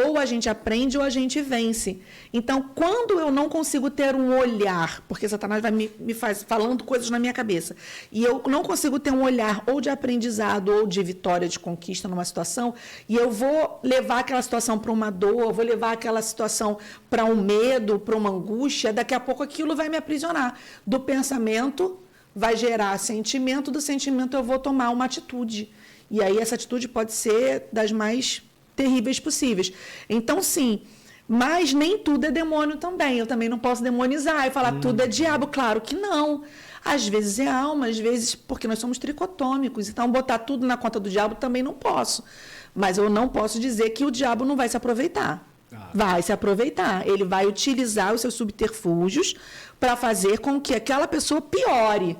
Ou a gente aprende ou a gente vence. Então, quando eu não consigo ter um olhar, porque Satanás vai me falando coisas na minha cabeça, e eu não consigo ter um olhar ou de aprendizado ou de vitória, de conquista numa situação, e eu vou levar aquela situação para uma dor, vou levar aquela situação para um medo, para uma angústia, daqui a pouco aquilo vai me aprisionar. Do pensamento vai gerar sentimento, do sentimento eu vou tomar uma atitude. E aí essa atitude pode ser das mais terríveis possíveis. Então, sim, mas nem tudo é demônio também. Eu também não posso demonizar e falar tudo é diabo. Claro que não. Às vezes é alma, às vezes... Porque nós somos tricotômicos. Então, botar tudo na conta do diabo também não posso. Mas eu não posso dizer que o diabo não vai se aproveitar. Vai se aproveitar. Ele vai utilizar os seus subterfúgios para fazer com que aquela pessoa piore.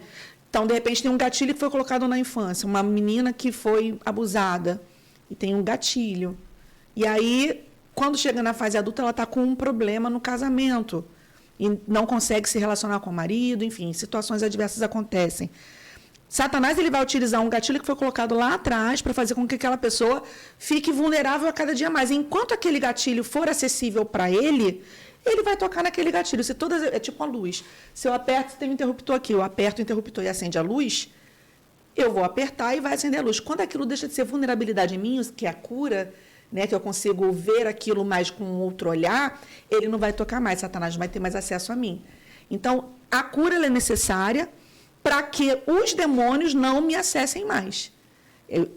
Então, de repente, tem um gatilho que foi colocado na infância. Uma menina que foi abusada. E tem um gatilho. E aí, quando chega na fase adulta, ela está com um problema no casamento. E não consegue se relacionar com o marido, enfim, situações adversas acontecem. Satanás ele vai utilizar um gatilho que foi colocado lá atrás para fazer com que aquela pessoa fique vulnerável a cada dia mais. Enquanto aquele gatilho for acessível para ele, ele vai tocar naquele gatilho. Se todas, é tipo a luz. Se eu aperto, tem um interruptor aqui, eu aperto o interruptor e acende a luz, eu vou apertar e vai acender a luz. Quando aquilo deixa de ser vulnerabilidade em mim, que é a cura, né, que eu consigo ver aquilo mais com outro olhar, ele não vai tocar mais, Satanás não vai ter mais acesso a mim. Então, a cura ela é necessária para que os demônios não me acessem mais.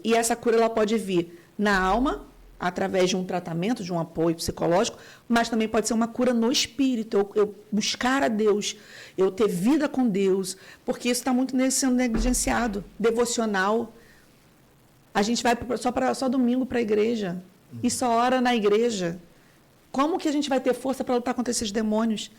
E essa cura ela pode vir na alma, através de um tratamento, de um apoio psicológico, mas também pode ser uma cura no espírito, eu buscar a Deus, eu ter vida com Deus, porque isso está muito sendo negligenciado, devocional. A gente vai só domingo para a igreja, e só ora na igreja. Como que a gente vai ter força para lutar contra esses demônios?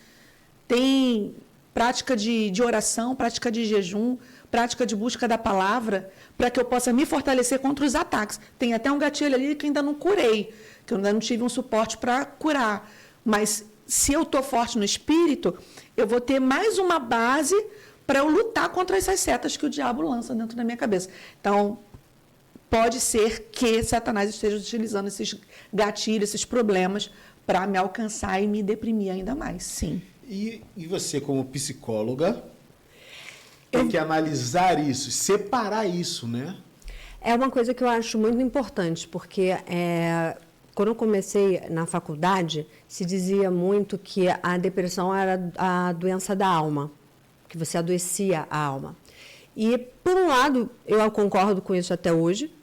Tem prática de oração, prática de jejum, prática de busca da palavra, para que eu possa me fortalecer contra os ataques. Tem até um gatilho ali que eu ainda não curei, que eu ainda não tive um suporte para curar. Mas se eu estou forte no espírito, eu vou ter mais uma base para eu lutar contra essas setas que o diabo lança dentro da minha cabeça. Então, pode ser que Satanás esteja utilizando esses gatilhos, esses problemas, para me alcançar e me deprimir ainda mais, sim. E você, como psicóloga, tem que analisar isso, separar isso, né? É uma coisa que eu acho muito importante, porque quando eu comecei na faculdade, se dizia muito que a depressão era a doença da alma, que você adoecia a alma. E, por um lado, eu concordo com isso até hoje,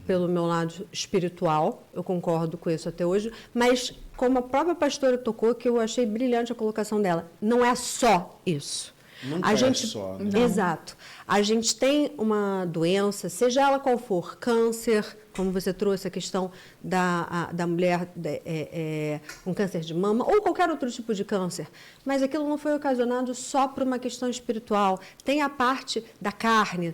pelo meu lado espiritual, eu concordo com isso até hoje, mas como a própria pastora tocou, que eu achei brilhante a colocação dela, não é só isso. Nunca é só, né? Exato. A gente tem uma doença, seja ela qual for, câncer, como você trouxe a questão da mulher com câncer de mama, ou qualquer outro tipo de câncer, mas aquilo não foi ocasionado só por uma questão espiritual. Tem a parte da carne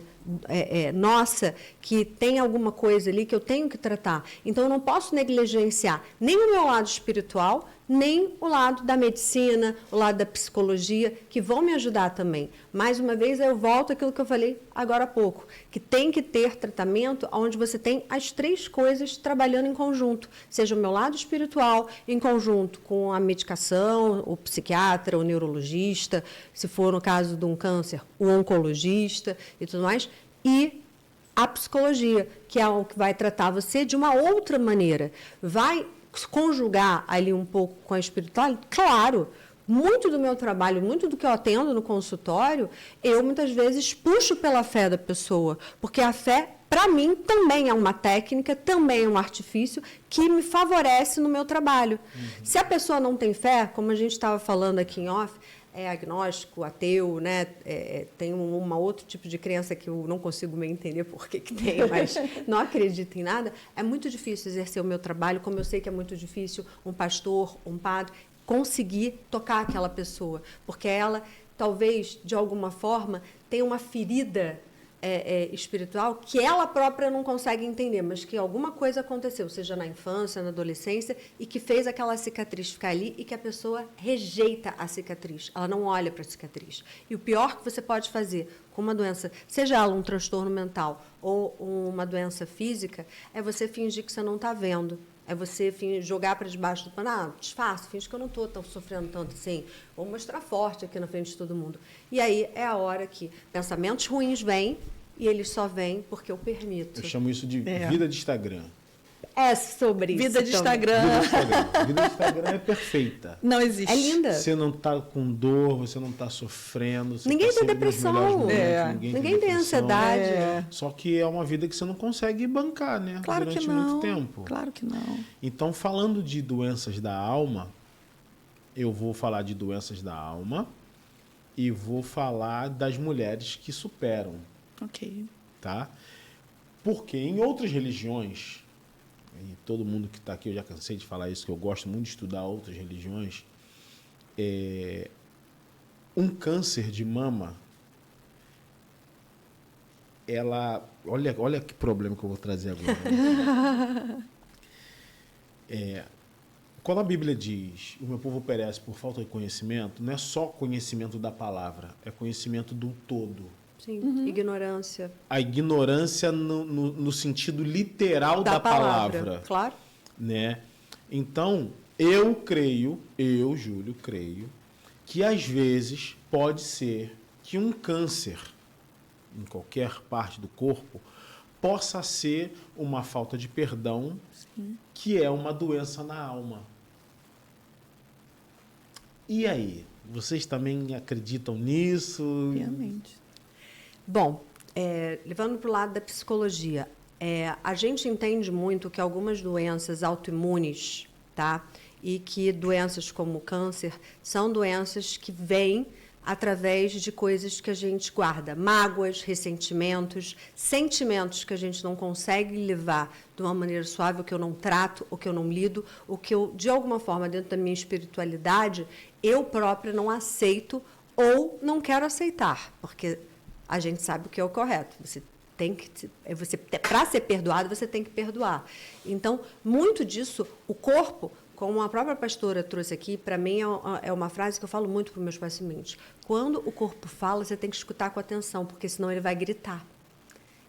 nossa, que tem alguma coisa ali que eu tenho que tratar. Então, eu não posso negligenciar nem o meu lado espiritual, nem o lado da medicina, o lado da psicologia, que vão me ajudar também. Mais uma vez, eu volto àquilo que eu falei agora há pouco, que tem que ter tratamento onde você tem as três coisas trabalhando em conjunto, seja o meu lado espiritual, em conjunto com a medicação, o psiquiatra, o neurologista, se for no caso de um câncer, o oncologista e tudo mais, e a psicologia, que é o que vai tratar você de uma outra maneira, vai conjugar ali um pouco com a espiritualidade. Claro, muito do meu trabalho, muito do que eu atendo no consultório, eu muitas vezes puxo pela fé da pessoa, porque a fé, para mim, também é uma técnica, também é um artifício que me favorece no meu trabalho. Se a pessoa não tem fé, como a gente estava falando aqui em off, é agnóstico, ateu, né? Tem um outro tipo de crença que eu não consigo me entender por que tem, mas não acredito em nada. É muito difícil exercer o meu trabalho, como eu sei que é muito difícil um pastor, um padre, conseguir tocar aquela pessoa, porque ela, talvez, de alguma forma, tenha uma ferida espiritual que ela própria não consegue entender, mas que alguma coisa aconteceu, seja na infância, na adolescência, e que fez aquela cicatriz ficar ali e que a pessoa rejeita a cicatriz, ela não olha para a cicatriz. E o pior que você pode fazer com uma doença, seja ela um transtorno mental ou uma doença física, é você fingir que você não está vendo. É você jogar para debaixo do pano, disfarce, finge que eu não estou sofrendo tanto assim, vou mostrar forte aqui na frente de todo mundo. E aí é a hora que pensamentos ruins vêm e eles só vêm porque eu permito. Eu chamo isso de vida de Instagram. É sobre isso. Vida de Instagram. Vida de Instagram. Vida de Instagram é perfeita. Não existe. É linda. Você não está com dor, você não está sofrendo. Você Ninguém tá tem sempre nos depressão. melhores momentos, Ninguém tem depressão. ansiedade. Só que é uma vida que você não consegue bancar, né? Claro Durante que não. muito tempo. Claro que não. Então, falando de doenças da alma, eu vou falar de doenças da alma e vou falar das mulheres que superam, Ok. tá? Porque em outras religiões, e todo mundo que está aqui, eu já cansei de falar isso, que eu gosto muito de estudar outras religiões, um câncer de mama, olha que problema que eu vou trazer agora. Quando a Bíblia diz o meu povo perece por falta de conhecimento, não é só conhecimento da palavra, é conhecimento do todo. Sim, ignorância. A ignorância no sentido literal da palavra. Claro. Né? Então, Júlio, creio, que às vezes pode ser que um câncer em qualquer parte do corpo possa ser uma falta de perdão, que é uma doença na alma. E aí? Vocês também acreditam nisso? Obviamente. Bom, levando para o lado da psicologia, a gente entende muito que algumas doenças autoimunes, tá? E que doenças como o câncer são doenças que vêm através de coisas que a gente guarda, mágoas, ressentimentos, sentimentos que a gente não consegue levar de uma maneira suave, ou que eu não trato, ou que eu não lido, ou que eu, de alguma forma, dentro da minha espiritualidade, eu própria não aceito ou não quero aceitar, porque a gente sabe o que é o correto. Você tem que, para ser perdoado, você tem que perdoar. Então, muito disso, o corpo, como a própria pastora trouxe aqui, para mim é uma frase que eu falo muito para os meus pacientes. Quando o corpo fala, você tem que escutar com atenção, porque senão ele vai gritar.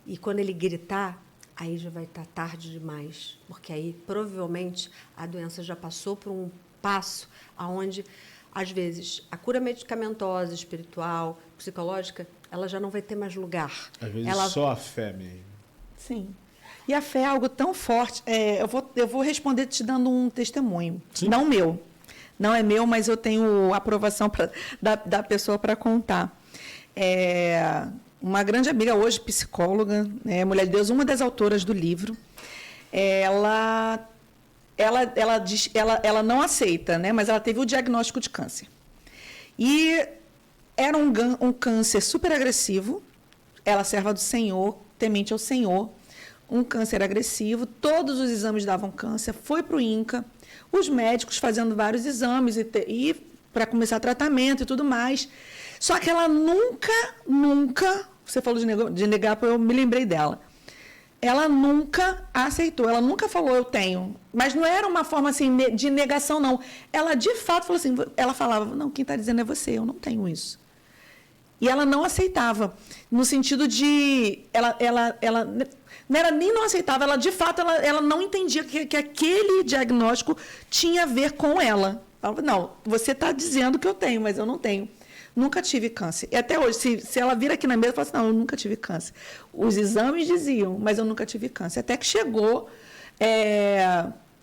E quando ele gritar, aí já vai estar tarde demais, porque aí provavelmente a doença já passou por um passo aonde, às vezes, a cura medicamentosa, espiritual, psicológica, ela já não vai ter mais lugar. Às vezes só a fé mesmo. Sim. E a fé é algo tão forte. Eu vou responder te dando um testemunho. Sim. Não meu. Não é meu, mas eu tenho aprovação da pessoa para contar. Uma grande amiga hoje, psicóloga, Mulher de Deus, uma das autoras do livro, ela não aceita, né? Mas ela teve o diagnóstico de câncer. E era um câncer super agressivo. Ela, serva do Senhor, temente ao Senhor, um câncer agressivo, todos os exames davam câncer, foi para o INCA, os médicos fazendo vários exames e para começar tratamento e tudo mais. Só que ela nunca, você falou de negar, eu me lembrei dela. Ela nunca aceitou, ela nunca falou eu tenho, mas não era uma forma assim de negação, não. Ela de fato falou assim, ela falava, não, quem está dizendo é você, eu não tenho isso. E ela não aceitava, no sentido de ela não era nem não aceitava, ela de fato ela não entendia que aquele diagnóstico tinha a ver com ela. Ela falava, não, você está dizendo que eu tenho, mas eu não tenho. Nunca tive câncer. E até hoje, se ela vir aqui na mesa, ela fala assim, não, eu nunca tive câncer. Os exames diziam, mas eu nunca tive câncer. Até que chegou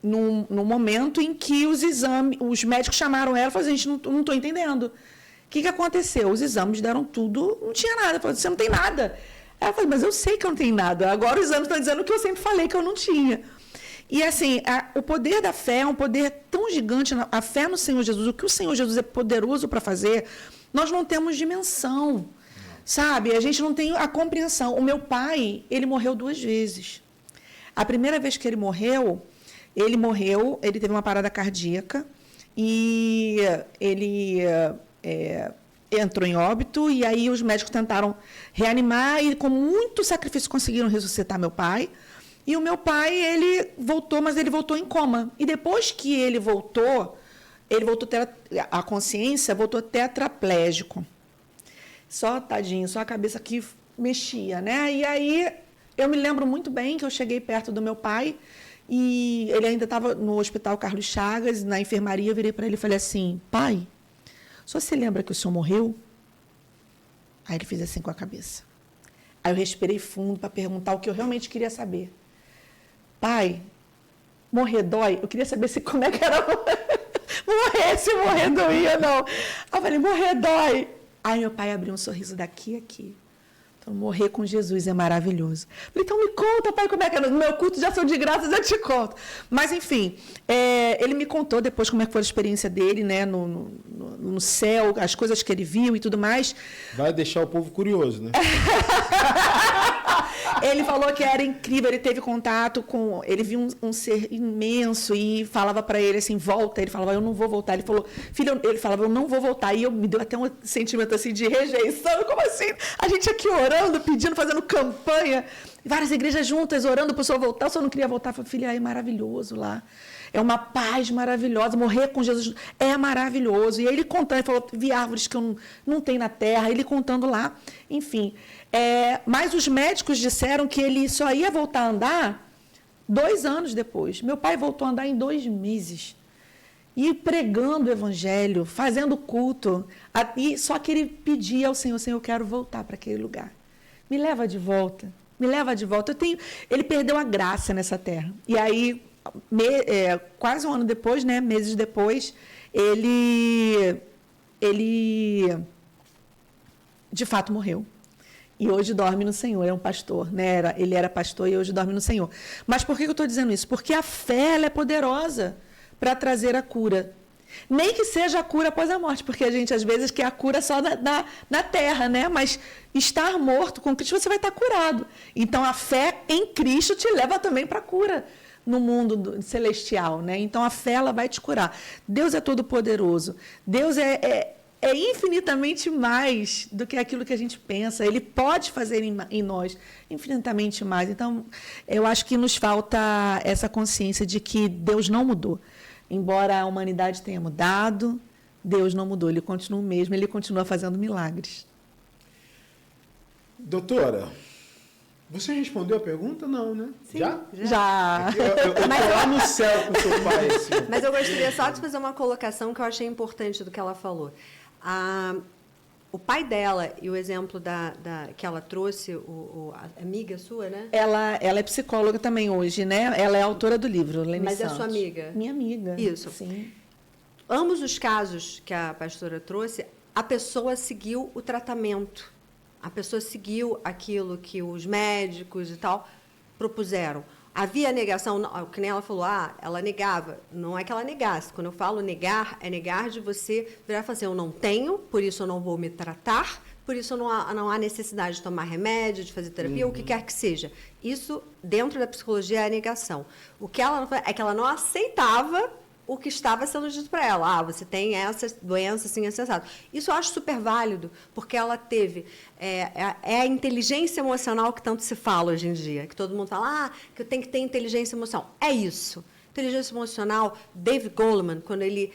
num momento em que os médicos chamaram ela e falaram, gente, não estou entendendo. O que aconteceu? Os exames deram tudo, não tinha nada. Falaram, você não tem nada. Ela falou, mas eu sei que eu não tenho nada. Agora os exames estão dizendo que eu sempre falei que eu não tinha. E assim, o poder da fé é um poder tão gigante, a fé no Senhor Jesus, o que o Senhor Jesus é poderoso para fazer, nós não temos dimensão, sabe? A gente não tem a compreensão. O meu pai, ele morreu 2 vezes. A primeira vez que ele teve uma parada cardíaca e ele entrou em óbito, e aí os médicos tentaram reanimar, e com muito sacrifício conseguiram ressuscitar meu pai. E o meu pai, ele voltou, mas ele voltou em coma. E depois que ele voltou a consciência, voltou tetraplégico. Só, tadinho, só a cabeça que mexia, né? E aí, eu me lembro muito bem que eu cheguei perto do meu pai, e ele ainda estava no Hospital Carlos Chagas, na enfermaria. Eu virei para ele e falei assim: pai, só se lembra que o senhor morreu? Aí ele fez assim com a cabeça. Aí eu respirei fundo para perguntar o que eu realmente queria saber. Pai, morrer dói? Eu queria saber como é que era morrer, se morrer doía ou não. Aí eu falei: morrer dói. Aí meu pai abriu um sorriso daqui a aqui. Então, morrer com Jesus é maravilhoso. Falei: então me conta, pai, como é que era. No meu culto já sou de graça, já te conto. Mas, enfim, ele me contou depois como é que foi a experiência dele, né, no céu, as coisas que ele viu e tudo mais. Vai deixar o povo curioso, né? Ele falou que era incrível, ele teve contato com... Ele viu um ser imenso e falava para ele assim: volta. Ele falava: eu não vou voltar. Ele falou: filho, ele falava: eu não vou voltar. E me deu até um sentimento assim de rejeição. Como assim? A gente aqui orando, pedindo, fazendo campanha, várias igrejas juntas, orando para o senhor voltar. O senhor não queria voltar. Eu falei: filha, é maravilhoso lá. É uma paz maravilhosa. Morrer com Jesus é maravilhoso. E aí ele contando, ele falou: vi árvores que eu não tenho na terra. Ele contando lá. Enfim. Mas os médicos disseram que ele só ia voltar a andar 2 anos depois. Meu pai voltou a andar em 2 meses. E pregando o evangelho, fazendo culto. Só que ele pedia ao Senhor: Senhor, eu quero voltar para aquele lugar. Me leva de volta. Me leva de volta. Ele perdeu a graça nessa terra. E aí, quase 1 ano depois, né, meses depois, ele de fato morreu. E hoje dorme no Senhor, é um pastor, né? Ele era pastor e hoje dorme no Senhor. Mas por que eu estou dizendo isso? Porque a fé, ela é poderosa para trazer a cura. Nem que seja a cura após a morte, porque a gente às vezes quer a cura só na terra, né? Mas estar morto com Cristo, você vai estar curado. Então a fé em Cristo te leva também para a cura no mundo celestial, né? Então a fé, ela vai te curar. Deus é todo poderoso. Deus é infinitamente mais do que aquilo que a gente pensa. Ele pode fazer em nós infinitamente mais. Então, eu acho que nos falta essa consciência de que Deus não mudou. Embora a humanidade tenha mudado, Deus não mudou. Ele continua o mesmo, ele continua fazendo milagres. Doutora, você respondeu a pergunta? Não, né? Sim, já. Eu tô lá no céu com o seu pai. Assim. Mas eu gostaria só de fazer uma colocação que eu achei importante do que ela falou. O pai dela e o exemplo que ela trouxe, a amiga sua, né? Ela é psicóloga também hoje, né? Ela é autora do livro, Lene Mas Santos. é sua amiga? Minha amiga. Isso. Sim. Ambos os casos que a pastora trouxe, a pessoa seguiu o tratamento. A pessoa seguiu aquilo que os médicos e tal propuseram. Havia negação, não, que nem ela falou, ela negava. Não é que ela negasse. Quando eu falo negar, é negar de você virar e falar assim: eu não tenho, por isso eu não vou me tratar, por isso não há necessidade de tomar remédio, de fazer terapia, o que quer que seja. Isso, dentro da psicologia, é a negação. O que ela não faz é que ela não aceitava o que estava sendo dito para ela. Você tem essa doença, assim, acessado. Isso eu acho super válido, porque ela teve... É a inteligência emocional que tanto se fala hoje em dia, que todo mundo fala, que eu tenho que ter inteligência emocional. É isso. Inteligência emocional, David Goleman, quando ele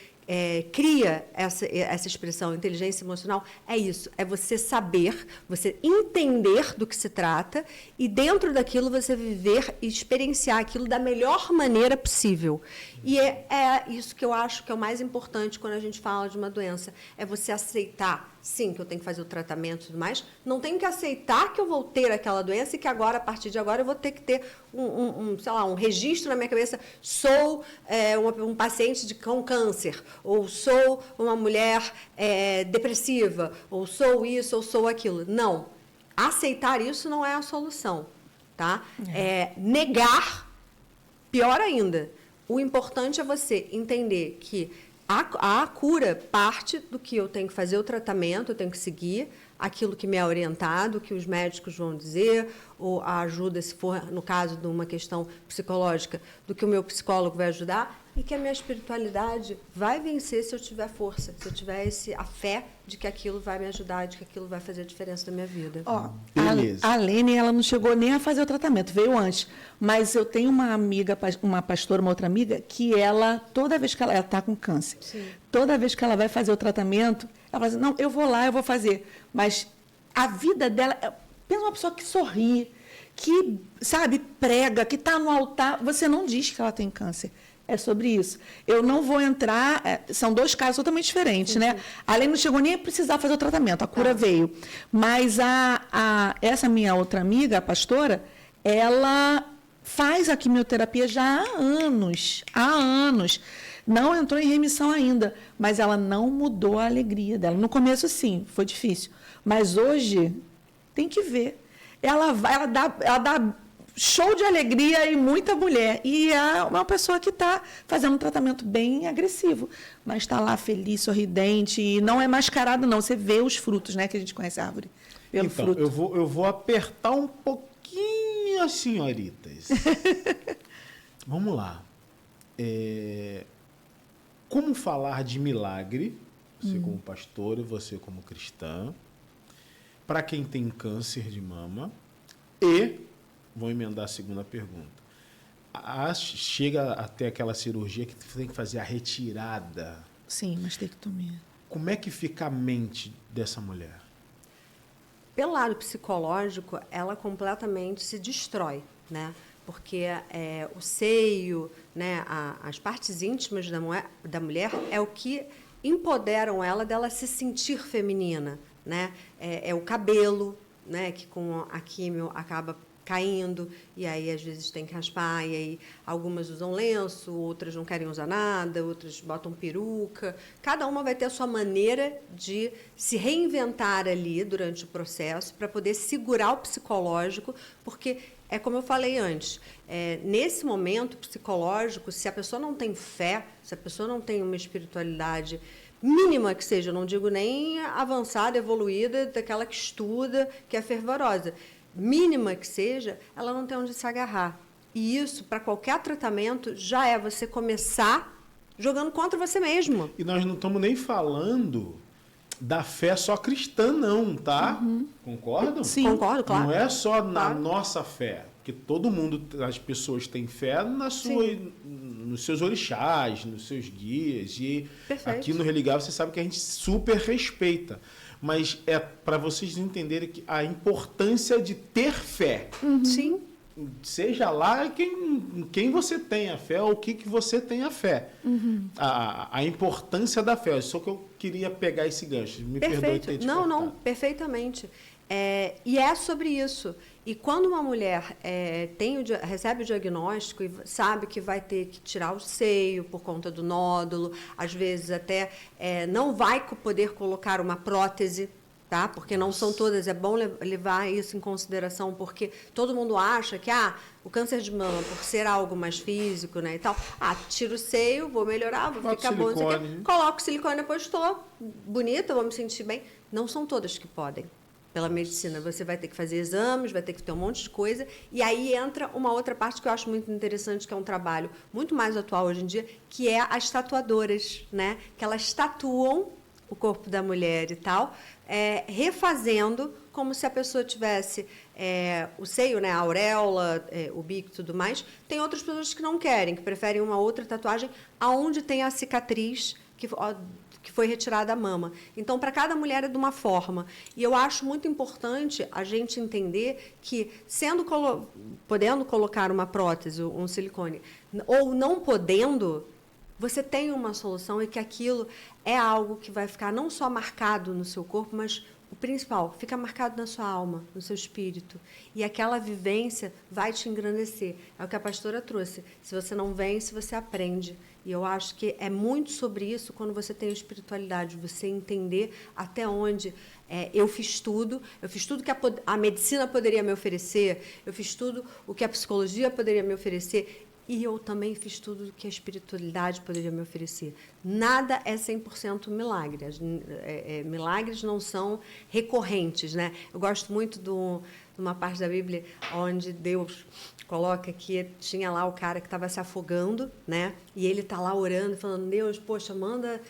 cria essa expressão, inteligência emocional, é isso. É você saber, você entender do que se trata e, dentro daquilo, você viver e experienciar aquilo da melhor maneira possível. E é isso que eu acho que é o mais importante quando a gente fala de uma doença. É você aceitar, sim, que eu tenho que fazer o tratamento e tudo mais. Não tenho que aceitar que eu vou ter aquela doença e que agora, a partir de agora, eu vou ter que ter um registro na minha cabeça. Sou um paciente com câncer, ou sou uma mulher depressiva, ou sou isso, ou sou aquilo. Não. Aceitar isso não é a solução, tá? Negar, pior ainda. O importante é você entender que a cura parte do que eu tenho que fazer o tratamento, eu tenho que seguir aquilo que me é orientado, que os médicos vão dizer, ou a ajuda, se for no caso de uma questão psicológica, do que o meu psicólogo vai ajudar. e que a minha espiritualidade vai vencer se eu tiver força, se eu tiver a fé de que aquilo vai me ajudar, de que aquilo vai fazer a diferença na minha vida. Ó, Beleza. a Lene, ela não chegou nem a fazer o tratamento, veio antes. Mas eu tenho uma amiga, uma pastora, uma outra amiga, que ela, toda vez que ela está com câncer, Sim. toda vez que ela vai fazer o tratamento, ela fala assim, não, eu vou lá, eu vou fazer. Mas a vida dela, pensa uma pessoa que sorri, que, sabe, prega, que está no altar, você não diz que ela tem câncer. É sobre isso. Eu não vou entrar... são dois casos totalmente diferentes, né? Além não chegou nem a precisar fazer o tratamento, a cura veio. Mas essa minha outra amiga, a pastora, ela faz a quimioterapia já há anos. Há anos. Não entrou em remissão ainda, mas ela não mudou a alegria dela. No começo, sim, foi difícil. Mas hoje, tem que ver. Ela dá show de alegria em muita mulher. E é uma pessoa que está fazendo um tratamento bem agressivo, mas está lá feliz, sorridente, e não é mascarado, não. Você vê os frutos, né? Que a gente conhece a árvore pelo Então, fruto. eu vou apertar um pouquinho as senhoritas. Vamos lá. Como falar de milagre, você como pastora e você como cristã, para quem tem câncer de mama e... Vou emendar a segunda pergunta. Chega até aquela cirurgia que tem que fazer a retirada. Sim, mastectomia. Como é que fica a mente dessa mulher? Pelo lado psicológico, ela completamente se destrói, né? Porque o seio, né, as partes íntimas da mulher é o que empoderam ela dela se sentir feminina, né? É o cabelo, né, que com a químio acaba caindo, e aí às vezes tem que raspar, e aí algumas usam lenço, outras não querem usar nada, outras botam peruca. Cada uma vai ter a sua maneira de se reinventar ali durante o processo para poder segurar o psicológico, porque é como eu falei antes, nesse momento psicológico, se a pessoa não tem fé, se a pessoa não tem uma espiritualidade mínima que seja, eu não digo nem avançada, evoluída, daquela que estuda, que é fervorosa, mínima que seja, ela não tem onde se agarrar. E isso, para qualquer tratamento, já é você começar jogando contra você mesmo. E nós não estamos nem falando da fé só cristã, não, tá? Concordam? Sim. Concordo, claro. Não é só na Claro. nossa fé, porque todo mundo, as pessoas têm fé nos seus orixás, nos seus guias. E Perfeito. aqui no Religar você sabe que a gente super respeita. Mas é para vocês entenderem que a importância de ter fé. Sim. Seja lá quem você tem a fé ou o que você tem a fé. A importância da fé. Só que eu queria pegar esse gancho. Me perdoe ter te Não, cortado. perfeitamente. E é sobre isso. E quando uma mulher recebe o diagnóstico e sabe que vai ter que tirar o seio por conta do nódulo, às vezes até não vai poder colocar uma prótese, tá? Porque não são todas, é bom levar isso em consideração, porque todo mundo acha que o câncer de mama, por ser algo mais físico, né, e tal, tiro o seio, vou melhorar, vou Bota ficar bom, silicone. coloco silicone, depois estou bonita, vou me sentir bem. Não são todas que podem. Pela medicina, você vai ter que fazer exames, vai ter que ter um monte de coisa, e aí entra uma outra parte que eu acho muito interessante, que é um trabalho muito mais atual hoje em dia, que é as tatuadoras, né? Que elas tatuam o corpo da mulher e tal, refazendo como se a pessoa tivesse o seio, né, a auréola, o bico e tudo mais. Tem outras pessoas que não querem, que preferem uma outra tatuagem aonde tem a cicatriz que foi retirada a mama. Então, para cada mulher é de uma forma. E eu acho muito importante a gente entender que, podendo colocar uma prótese, um silicone, ou não podendo, você tem uma solução e que aquilo é algo que vai ficar não só marcado no seu corpo, mas o principal, fica marcado na sua alma, no seu espírito. E aquela vivência vai te engrandecer. É o que a pastora trouxe. Se você não vence, você aprende. E eu acho que é muito sobre isso quando você tem a espiritualidade, você entender até onde eu fiz tudo que a medicina poderia me oferecer, eu fiz tudo o que a psicologia poderia me oferecer, e eu também fiz tudo o que a espiritualidade poderia me oferecer. Nada é 100% milagre. Milagres não são recorrentes, né? Eu gosto muito de uma parte da Bíblia onde Deus coloca que tinha lá o cara que estava se afogando, né? E ele está lá orando, falando, Deus, poxa, manda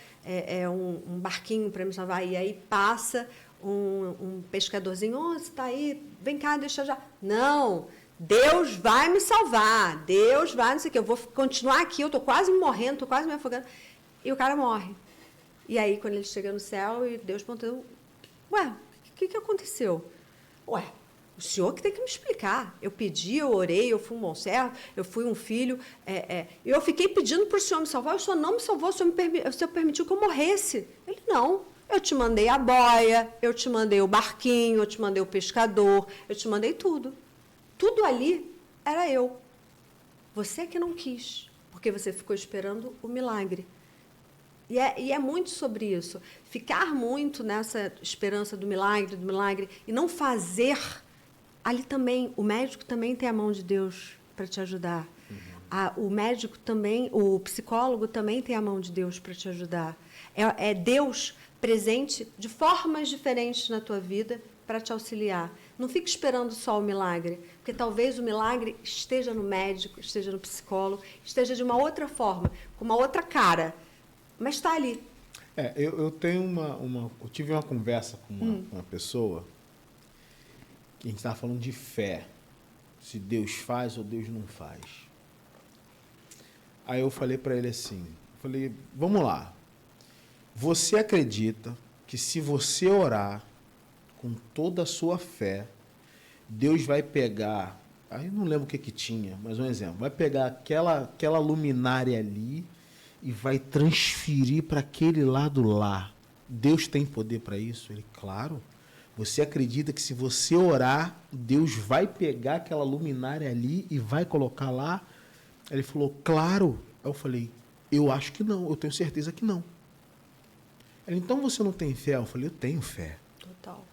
um barquinho para me salvar. E aí passa um pescadorzinho, você está aí, vem cá, deixa eu já... Não, Deus vai me salvar, Deus vai, não sei o quê, eu vou continuar aqui, eu estou quase morrendo, estou quase me afogando. E o cara morre. E aí, quando ele chega no céu, e Deus perguntou, ué, o que aconteceu? Ué, o senhor que tem que me explicar. Eu pedi, eu orei, eu fui um bom servo, eu fui um filho, eu fiquei pedindo para o senhor me salvar, o senhor não me salvou, o senhor permitiu que eu morresse. Ele, não, eu te mandei a boia, eu te mandei o barquinho, eu te mandei o pescador, eu te mandei tudo. Tudo ali era eu. Você que não quis, porque você ficou esperando o milagre. E é muito sobre isso. Ficar muito nessa esperança do milagre, e não fazer. Ali também, o médico também tem a mão de Deus para te ajudar. O médico também, o psicólogo também tem a mão de Deus para te ajudar. É Deus presente de formas diferentes na tua vida para te auxiliar. Não fique esperando só o milagre, porque talvez o milagre esteja no médico, esteja no psicólogo, esteja de uma outra forma, com uma outra cara, mas está ali. Eu tenho eu tive uma conversa com uma pessoa que a gente estava falando de fé, se Deus faz ou Deus não faz. Aí eu falei para ele assim, vamos lá, você acredita que se você orar com toda a sua fé, Deus vai pegar, aí eu não lembro o que tinha, mas um exemplo, vai pegar aquela luminária ali e vai transferir para aquele lado lá. Deus tem poder para isso? Ele, claro. Você acredita que se você orar, Deus vai pegar aquela luminária ali e vai colocar lá? Ele falou, claro. Aí eu falei, eu acho que não, eu tenho certeza que não. Ele, então você não tem fé? Eu falei, eu tenho fé. Total.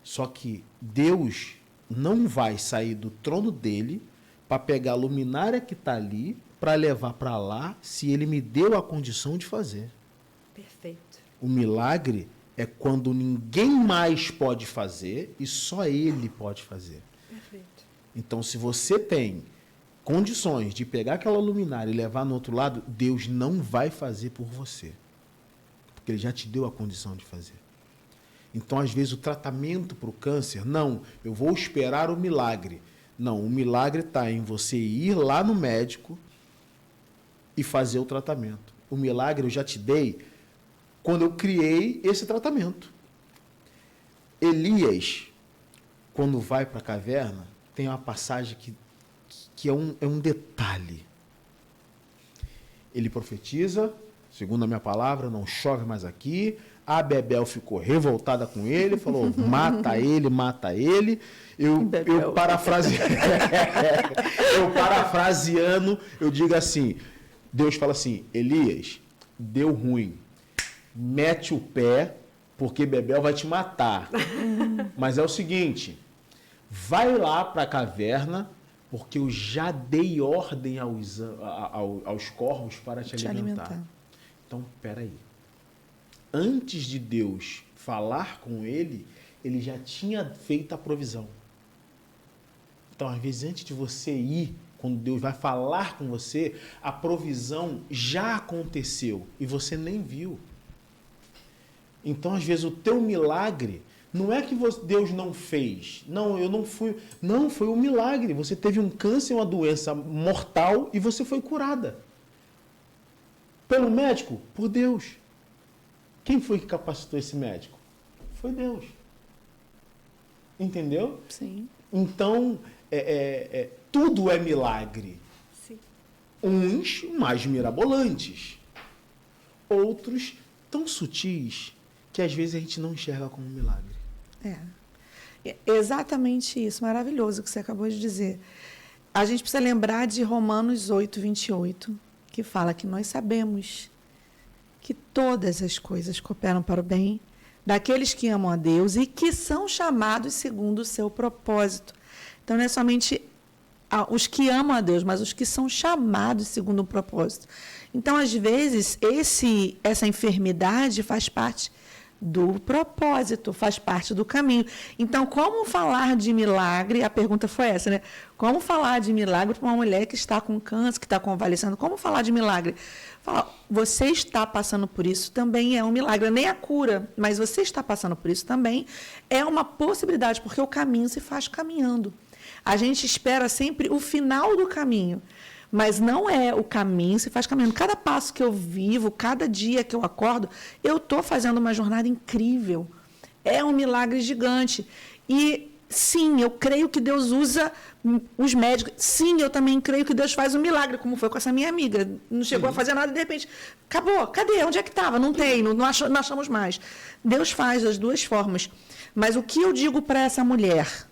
Só que Deus não vai sair do trono dele para pegar a luminária que está ali para levar para lá se ele me deu a condição de fazer. Perfeito. O milagre é quando ninguém mais pode fazer e só ele pode fazer. Perfeito. Então, se você tem condições de pegar aquela luminária e levar no outro lado, Deus não vai fazer por você. Porque ele já te deu a condição de fazer. Então, às vezes, o tratamento para o câncer, não, eu vou esperar o milagre. Não, o milagre está em você ir lá no médico e fazer o tratamento. O milagre eu já te dei quando eu criei esse tratamento. Elias, quando vai para a caverna, tem uma passagem que é um detalhe. Ele profetiza, segundo a minha palavra, não chove mais aqui. A Bebel ficou revoltada com ele, falou, mata ele. Eu parafraseando, eu digo assim, Deus fala assim, Elias, deu ruim, mete o pé, porque Bebel vai te matar. Mas é o seguinte, vai lá para a caverna, porque eu já dei ordem aos corvos para te alimentar. Então, peraí. Antes de Deus falar com ele, ele já tinha feito a provisão. Então, às vezes, antes de você ir, quando Deus vai falar com você, a provisão já aconteceu e você nem viu. Então, às vezes, o teu milagre não é que Deus não fez. Não, eu não fui. Não, foi um milagre. Você teve um câncer, uma doença mortal e você foi curada. Pelo médico? Por Deus. Quem foi que capacitou esse médico? Foi Deus. Entendeu? Sim. Então, tudo é milagre. Sim. Uns mais mirabolantes. Outros tão sutis que às vezes a gente não enxerga como um milagre. Exatamente isso. Maravilhoso o que você acabou de dizer. A gente precisa lembrar de Romanos 8, 28, que fala que nós sabemos que todas as coisas cooperam para o bem daqueles que amam a Deus e que são chamados segundo o seu propósito. Então, não é somente os que amam a Deus, mas os que são chamados segundo um propósito. Então, às vezes, essa enfermidade faz parte do propósito, faz parte do caminho. Então, como falar de milagre? A pergunta foi essa, né? Como falar de milagre para uma mulher que está com câncer, que está convalescendo? Como falar de milagre? Falar, você está passando por isso também é um milagre, nem a cura, mas você está passando por isso também é uma possibilidade, porque o caminho se faz caminhando. A gente espera sempre o final do caminho, mas não é o caminho se faz caminhando. Cada passo que eu vivo, cada dia que eu acordo, eu estou fazendo uma jornada incrível. É um milagre gigante. E, sim, eu creio que Deus usa os médicos. Sim, eu também creio que Deus faz um milagre, como foi com essa minha amiga. Não chegou a fazer nada e, de repente, acabou. Cadê? Onde é que estava? Não tem, não achamos mais. Deus faz das duas formas. Mas o que eu digo para essa mulher?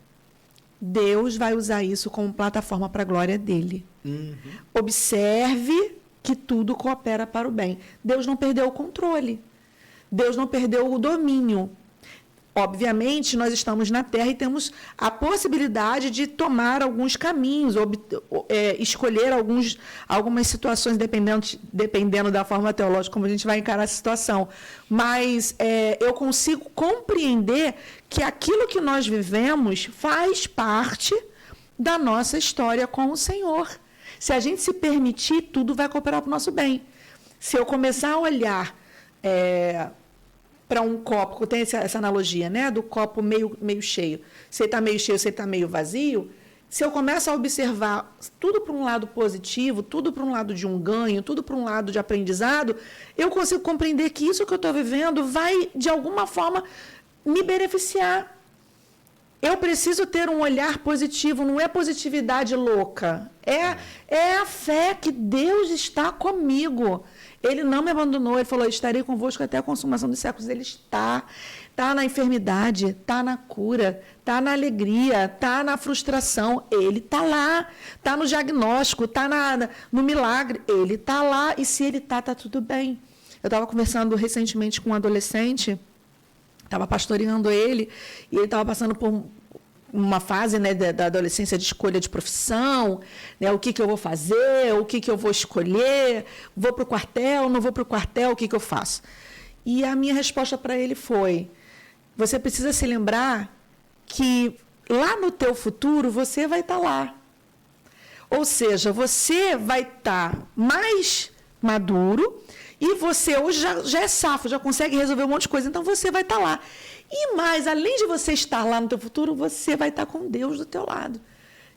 Deus vai usar isso como plataforma para a glória dele. Observe que tudo coopera para o bem. Deus não perdeu o controle. Deus não perdeu o domínio. Obviamente, nós estamos na Terra e temos a possibilidade de tomar alguns caminhos, escolher algumas situações, dependendo da forma teológica, como a gente vai encarar essa situação. Mas eu consigo compreender que aquilo que nós vivemos faz parte da nossa história com o Senhor. Se a gente se permitir, tudo vai cooperar para o nosso bem. Se eu começar a olhar para um copo, tem essa analogia, né, do copo meio cheio. Se ele está meio cheio, se ele está meio vazio, se eu começo a observar tudo para um lado positivo, tudo para um lado de um ganho, tudo para um lado de aprendizado, eu consigo compreender que isso que eu estou vivendo vai, de alguma forma, me beneficiar. Eu preciso ter um olhar positivo, não é positividade louca. É a fé que Deus está comigo. Ele não me abandonou, ele falou, estarei convosco até a consumação dos séculos. Ele está na enfermidade, está na cura, está na alegria, está na frustração. Ele está lá, está no diagnóstico, está no milagre. Ele está lá e se ele está tudo bem. Eu estava conversando recentemente com um adolescente, estava pastoreando ele, e ele estava passando por uma fase, né, da adolescência de escolha de profissão, né, o que eu vou fazer, o que eu vou escolher, vou para o quartel, não vou para o quartel, o que eu faço? E a minha resposta para ele foi, você precisa se lembrar que lá no teu futuro você vai estar lá. Ou seja, você vai estar mais maduro e você hoje já é safo, já consegue resolver um monte de coisa, então você vai estar lá. E mais, além de você estar lá no teu futuro, você vai estar com Deus do teu lado.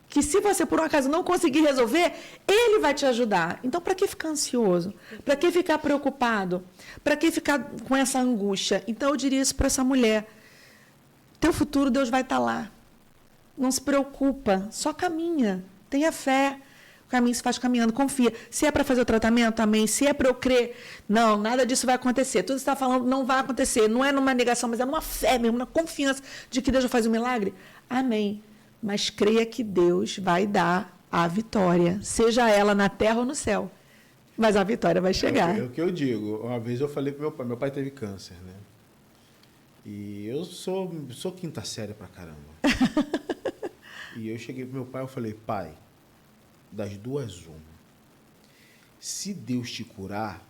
Que se você, por um acaso, não conseguir resolver, Ele vai te ajudar. Então, para que ficar ansioso? Para que ficar preocupado? Para que ficar com essa angústia? Então, eu diria isso para essa mulher. Teu futuro, Deus vai estar lá. Não se preocupa, só caminha. Tenha fé. O caminho se faz caminhando, confia. Se é para fazer o tratamento, amém. Se é para eu crer, não, nada disso vai acontecer. Tudo que você está falando não vai acontecer. Não é numa negação, mas é numa fé mesmo, na confiança de que Deus vai fazer um milagre. Amém. Mas creia que Deus vai dar a vitória, seja ela na terra ou no céu. Mas a vitória vai chegar. É o que eu digo. Uma vez eu falei para meu pai teve câncer, né? E eu sou quinta série pra caramba. E eu cheguei pro meu pai e falei, pai, das duas uma. Se Deus te curar,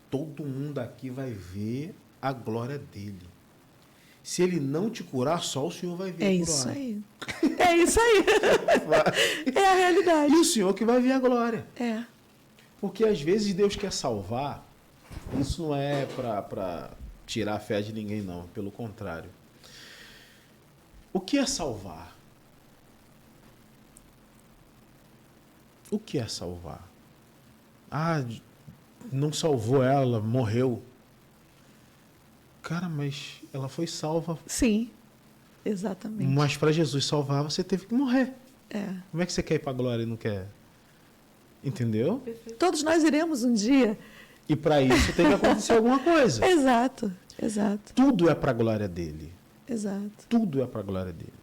todo mundo aqui vai ver a glória dele. Se ele não te curar, só o Senhor vai ver a glória. Isso aí. É isso aí. É a realidade. E o Senhor que vai ver a glória. É. Porque às vezes Deus quer salvar. Isso não é para tirar a fé de ninguém, não. Pelo contrário. O que é salvar? O que é salvar? Ah, não salvou ela, morreu. Cara, mas ela foi salva. Sim, exatamente. Mas para Jesus salvar, você teve que morrer. É. Como é que você quer ir para a glória e não quer? Entendeu? Todos nós iremos um dia. E para isso tem que acontecer alguma coisa. Exato, exato. Tudo é para a glória dele. Exato. Tudo é para a glória dele.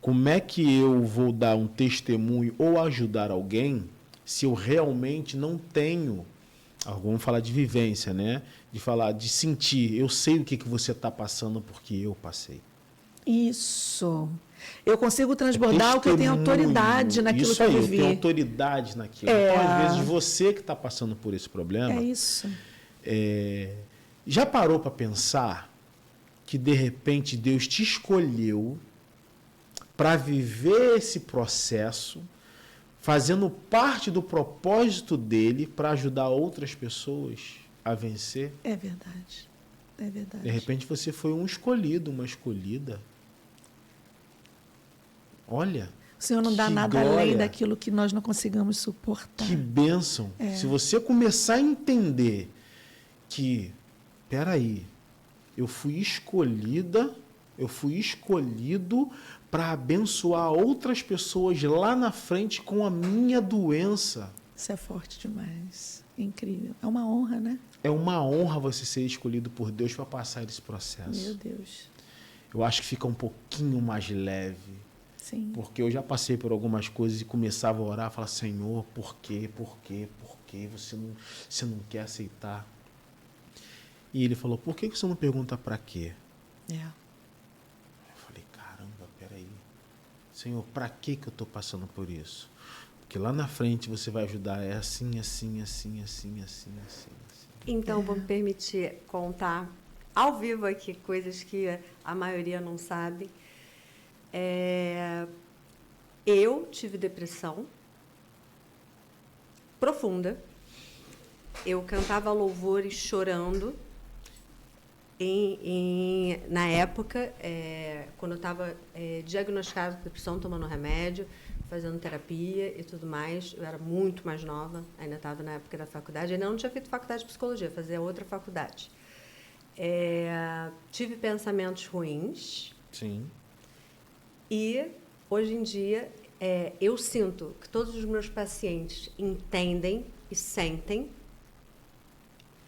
Como é que eu vou dar um testemunho ou ajudar alguém se eu realmente não tenho, vamos falar de vivência, né? De falar, de sentir, eu sei o que você está passando porque eu passei. Isso. Eu consigo transbordar o que eu tenho autoridade naquilo isso que eu aí, vivi. Eu tenho autoridade naquilo. Então, às vezes, você que está passando por esse problema... É isso. Já parou para pensar que, de repente, Deus te escolheu para viver esse processo, fazendo parte do propósito dele para ajudar outras pessoas a vencer? É verdade. É verdade. De repente, você foi um escolhido, uma escolhida. Olha, o Senhor não dá nada glória, além daquilo que nós não consigamos suportar. Que bênção. Se você começar a entender que, peraí, eu fui escolhida, eu fui escolhido para abençoar outras pessoas lá na frente com a minha doença. Isso é forte demais. Incrível. É uma honra, né? É uma honra você ser escolhido por Deus para passar esse processo. Meu Deus. Eu acho que fica um pouquinho mais leve. Sim. Porque eu já passei por algumas coisas e começava a orar, falar, Senhor, por quê? Por quê? Por quê? Você não quer aceitar? E ele falou, por que você não pergunta para quê? Eu falei, caramba, peraí. Senhor, para que eu estou passando por isso? Porque lá na frente você vai ajudar, é assim, assim, assim, assim, assim, assim. Então, vou me permitir contar ao vivo aqui coisas que a maioria não sabe. Eu tive depressão profunda. Eu cantava louvores chorando. Na época, quando eu estava diagnosticada com depressão, tomando remédio, fazendo terapia e tudo mais, eu era muito mais nova, ainda estava na época da faculdade, ainda não tinha feito faculdade de psicologia, fazia outra faculdade. Tive pensamentos ruins. Sim. E, hoje em dia, eu sinto que todos os meus pacientes entendem e sentem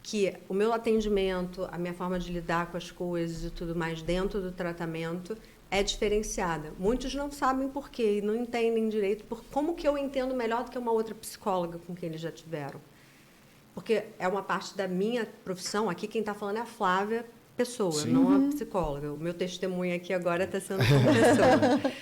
que o meu atendimento, a minha forma de lidar com as coisas e tudo mais dentro do tratamento é diferenciada. Muitos não sabem por quê e não entendem direito por como que eu entendo melhor do que uma outra psicóloga com quem eles já tiveram. Porque é uma parte da minha profissão, aqui quem está falando é a Flávia Pessoa, Sim. não a psicóloga. O meu testemunho aqui agora está sendo como pessoa.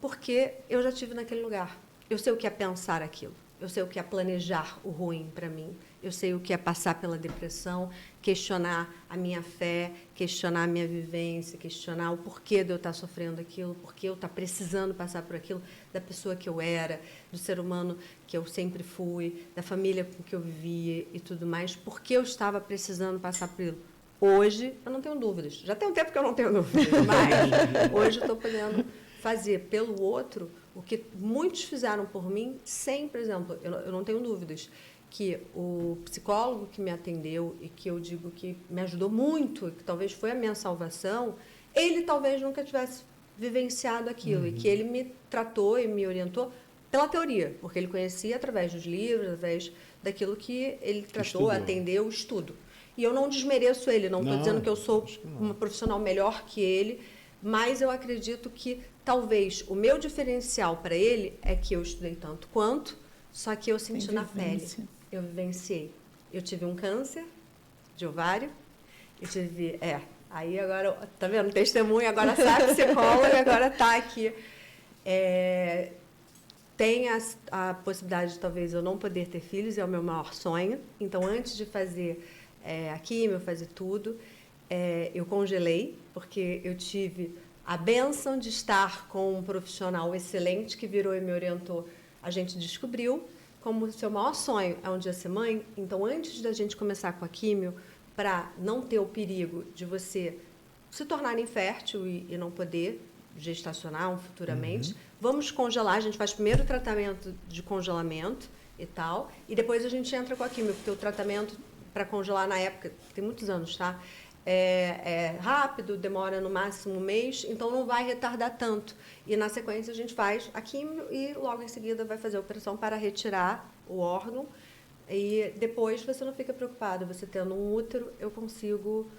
Porque eu já estive naquele lugar. Eu sei o que é pensar aquilo. Eu sei o que é planejar o ruim para mim. Eu sei o que é passar pela depressão, questionar a minha fé, questionar a minha vivência, questionar o porquê de eu estar sofrendo aquilo, porquê eu estar precisando passar por aquilo, da pessoa que eu era, do ser humano que eu sempre fui, da família com que eu vivia e tudo mais, porque eu estava precisando passar por aquilo. Hoje, eu não tenho dúvidas. Já tem um tempo que eu não tenho dúvidas, mas hoje eu estou podendo fazer pelo outro o que muitos fizeram por mim sem, por exemplo, eu não tenho dúvidas que o psicólogo que me atendeu e que eu digo que me ajudou muito, que talvez foi a minha salvação, ele talvez nunca tivesse vivenciado aquilo, e que ele me tratou e me orientou pela teoria, porque ele conhecia através dos livros, através daquilo que ele tratou, atendeu, estudo. E eu não desmereço ele, não estou dizendo que eu sou uma profissional melhor que ele, mas eu acredito que talvez o meu diferencial para ele é que eu estudei tanto quanto, só que eu senti na pele. Eu vivenciei. Eu tive um câncer de ovário, eu tive... aí agora, tá vendo? Testemunha, agora sabe, psicóloga, agora está aqui. Tem a possibilidade de talvez eu não poder ter filhos, é o meu maior sonho. Então, antes de fazer a quimio, fazer tudo, eu congelei, porque eu tive a bênção de estar com um profissional excelente que virou e me orientou. A gente descobriu como o seu maior sonho é um dia ser mãe. Então, antes da gente começar com a químio, para não ter o perigo de você se tornar infértil e não poder gestacionar futuramente, vamos congelar. A gente faz primeiro o tratamento de congelamento e tal, e depois a gente entra com a químio, porque o tratamento para congelar na época, tem muitos anos, tá? É rápido, demora no máximo um mês, então não vai retardar tanto. E na sequência a gente faz a químio e logo em seguida vai fazer a operação para retirar o órgão. E depois você não fica preocupado, você tendo um útero, eu consigo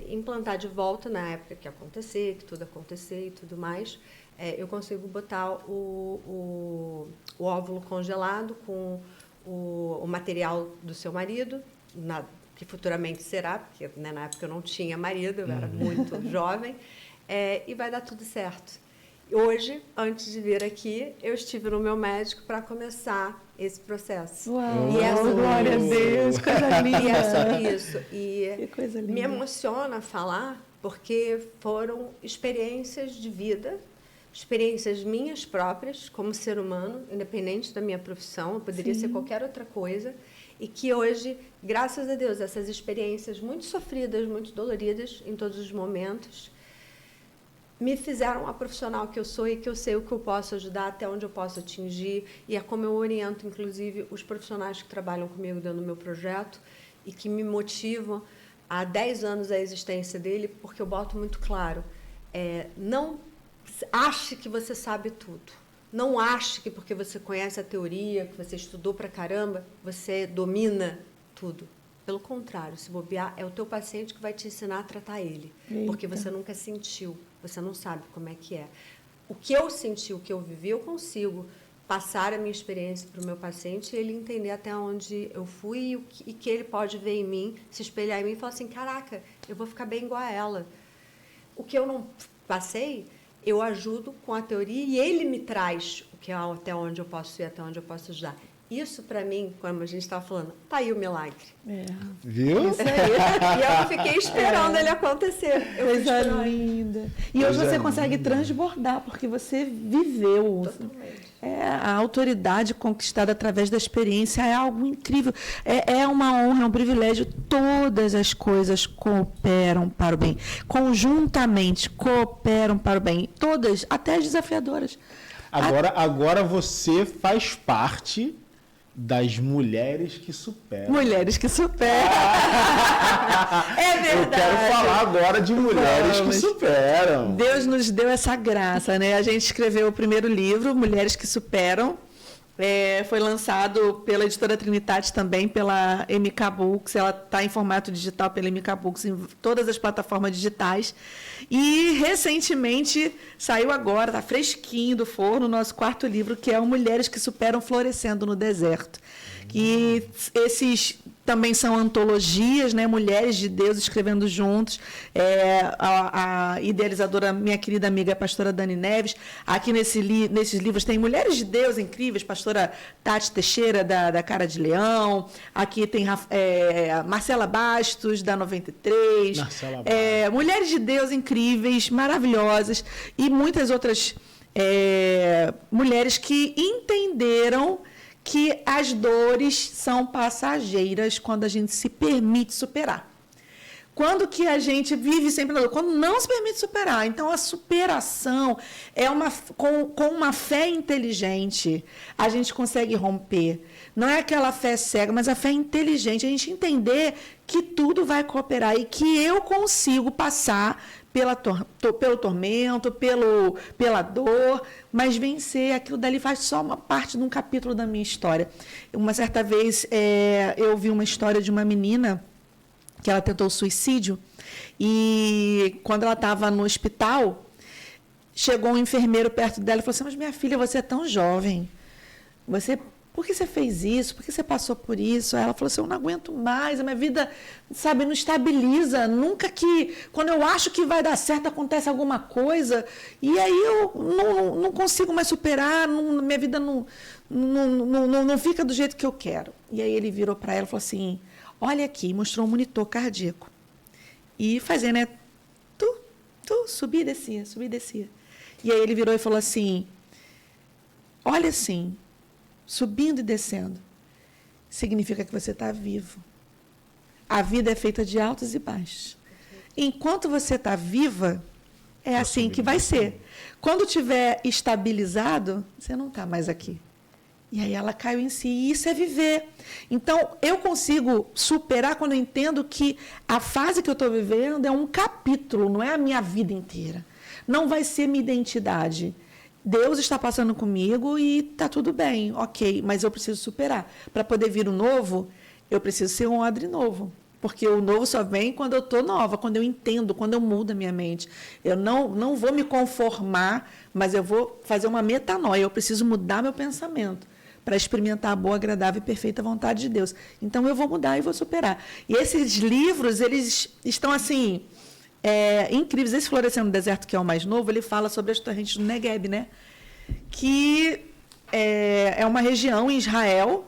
implantar de volta na época que acontecer, que tudo acontecer e tudo mais. Eu consigo botar o óvulo congelado com o material do seu marido, que futuramente será, porque na época eu não tinha marido, eu era muito jovem, e vai dar tudo certo. Hoje, antes de vir aqui, eu estive no meu médico para começar esse processo. Uau, e é sobre glória a Deus, coisa linda. E é sobre isso. E que coisa linda. me emociona falar, porque foram experiências de vida, experiências minhas próprias, como ser humano, independente da minha profissão, eu poderia ser qualquer outra coisa, e que hoje, graças a Deus, essas experiências muito sofridas, muito doloridas em todos os momentos, me fizeram a profissional que eu sou e que eu sei o que eu posso ajudar, até onde eu posso atingir, e é como eu oriento, inclusive, os profissionais que trabalham comigo dentro do meu projeto e que me motivam há 10 anos a existência dele, porque eu boto muito claro, não ache que você sabe tudo. Não ache que porque você conhece a teoria, que você estudou pra caramba, você domina tudo. Pelo contrário, se bobear, é o teu paciente que vai te ensinar a tratar ele. Eita. Porque você nunca sentiu, você não sabe como é que é. O que eu senti, o que eu vivi, eu consigo passar a minha experiência para o meu paciente e ele entender até onde eu fui e que ele pode ver em mim, se espelhar em mim e falar assim, caraca, eu vou ficar bem igual a ela. O que eu não passei, eu ajudo com a teoria e ele me traz o que é até onde eu posso ir, até onde eu posso ajudar. Isso, para mim, como a gente estava falando, tá aí o milagre. Viu? Isso aí. E eu não fiquei esperando ele acontecer. Eu fui Coisa esperando. linda. E hoje você consegue transbordar, porque você viveu. Totalmente. A autoridade conquistada através da experiência é algo incrível. É uma honra, é um privilégio. Todas as coisas cooperam para o bem. Conjuntamente cooperam para o bem. Todas, até as desafiadoras. Agora você faz parte das mulheres que superam. Mulheres que superam. É verdade. Eu quero falar agora de mulheres que superam. Deus nos deu essa graça, né? A gente escreveu o primeiro livro, Mulheres que Superam. Foi lançado pela editora Trinitate também, pela MK Books. Ela está em formato digital pela MK Books em todas as plataformas digitais. E recentemente saiu agora, está fresquinho do forno, o nosso 4º livro, que é o Mulheres que Superam Florescendo no Deserto. E esses também são antologias, né? Mulheres de Deus escrevendo juntos. A idealizadora, minha querida amiga, a pastora Dani Neves. Aqui nesses livros tem Mulheres de Deus incríveis, pastora Tati Teixeira, da Cara de Leão. Aqui tem Marcela Bastos, da 93. Marcela Bastos. Mulheres de Deus incríveis, maravilhosas. E muitas outras mulheres que entenderam que as dores são passageiras quando a gente se permite superar. Quando que a gente vive sempre na dor? Quando não se permite superar. Então, a superação é com uma fé inteligente, a gente consegue romper. Não é aquela fé cega, mas a fé inteligente. A gente entender que tudo vai cooperar e que eu consigo passar pelo tormento, pela dor, mas vencer. Aquilo dali faz só uma parte de um capítulo da minha história. Uma certa vez, eu ouvi uma história de uma menina que ela tentou suicídio e quando ela estava no hospital, chegou um enfermeiro perto dela e falou assim, mas minha filha, você é tão jovem, por que você fez isso? Por que você passou por isso? Aí ela falou assim, eu não aguento mais, a minha vida, sabe, não estabiliza, nunca que, quando eu acho que vai dar certo, acontece alguma coisa, e aí eu não consigo mais superar, minha vida não fica do jeito que eu quero. E aí ele virou para ela e falou assim, olha aqui, mostrou um monitor cardíaco. E fazia, né? Subia e descia, subia e descia. E aí ele virou e falou assim, olha assim, subindo e descendo, significa que você está vivo. A vida é feita de altos e baixos. Enquanto você está viva, é assim que vai ser. Quando tiver estabilizado, você não está mais aqui. E aí ela caiu em si, e isso é viver. Então, eu consigo superar quando eu entendo que a fase que eu estou vivendo é um capítulo, não é a minha vida inteira. Não vai ser minha identidade. Deus está passando comigo e está tudo bem, ok, mas eu preciso superar. Para poder vir o novo, eu preciso ser um odre novo. Porque o novo só vem quando eu estou nova, quando eu entendo, quando eu mudo a minha mente. Eu não vou me conformar, mas eu vou fazer uma metanoia. Eu preciso mudar meu pensamento para experimentar a boa, agradável e perfeita vontade de Deus. Então, eu vou mudar e vou superar. E esses livros, eles estão assim, incríveis. Esse Florescendo no Deserto, que é o mais novo, ele fala sobre as torrentes do Negueb, né? Que é uma região em Israel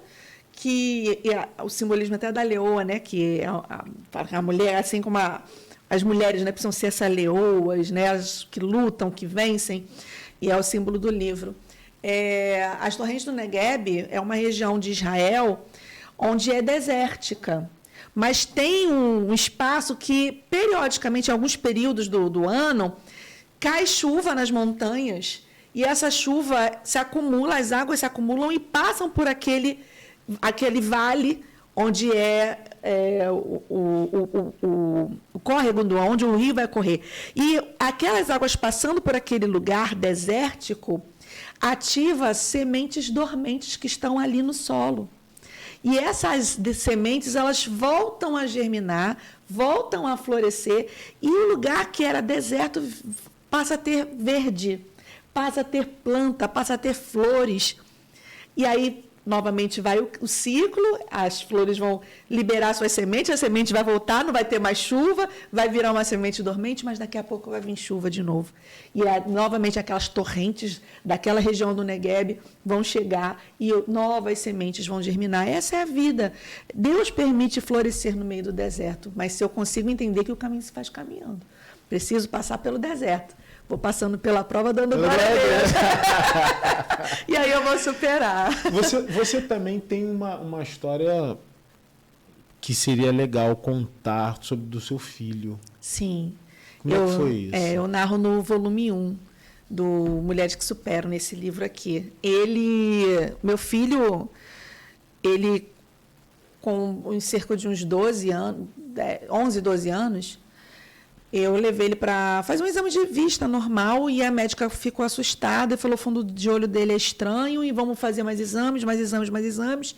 que o simbolismo até da leoa, né? Que a mulher, assim como as mulheres, né, precisam ser essas leoas, né? As que lutam, que vencem, e é o símbolo do livro. As torrentes do Negueb é uma região de Israel onde é desértica, mas tem um espaço que, periodicamente, em alguns períodos do ano, cai chuva nas montanhas, e essa chuva se acumula, as águas se acumulam e passam por aquele vale onde o córrego, onde o rio vai correr. E aquelas águas passando por aquele lugar desértico ativa sementes dormentes que estão ali no solo. E essas sementes, elas voltam a germinar, voltam a florescer, e o lugar que era deserto passa a ter verde, passa a ter planta, passa a ter flores. E aí, novamente, vai o ciclo, as flores vão liberar suas sementes, a semente vai voltar, não vai ter mais chuva, vai virar uma semente dormente, mas daqui a pouco vai vir chuva de novo. E novamente aquelas torrentes daquela região do Negueb vão chegar e novas sementes vão germinar. Essa é a vida. Deus permite florescer no meio do deserto, mas se eu consigo entender que o caminho se faz caminhando, preciso passar pelo deserto. Vou passando pela prova, dando glória a Deus. E aí eu vou superar. Você também tem uma história que seria legal contar do seu filho. Sim. Como é que foi isso? Eu narro no volume 1 do Mulheres que Superam, nesse livro aqui. Meu filho, ele com cerca de uns 12 anos, 11, 12 anos, eu levei ele para fazer um exame de vista normal e a médica ficou assustada e falou: o fundo de olho dele é estranho e vamos fazer mais exames, mais exames, mais exames.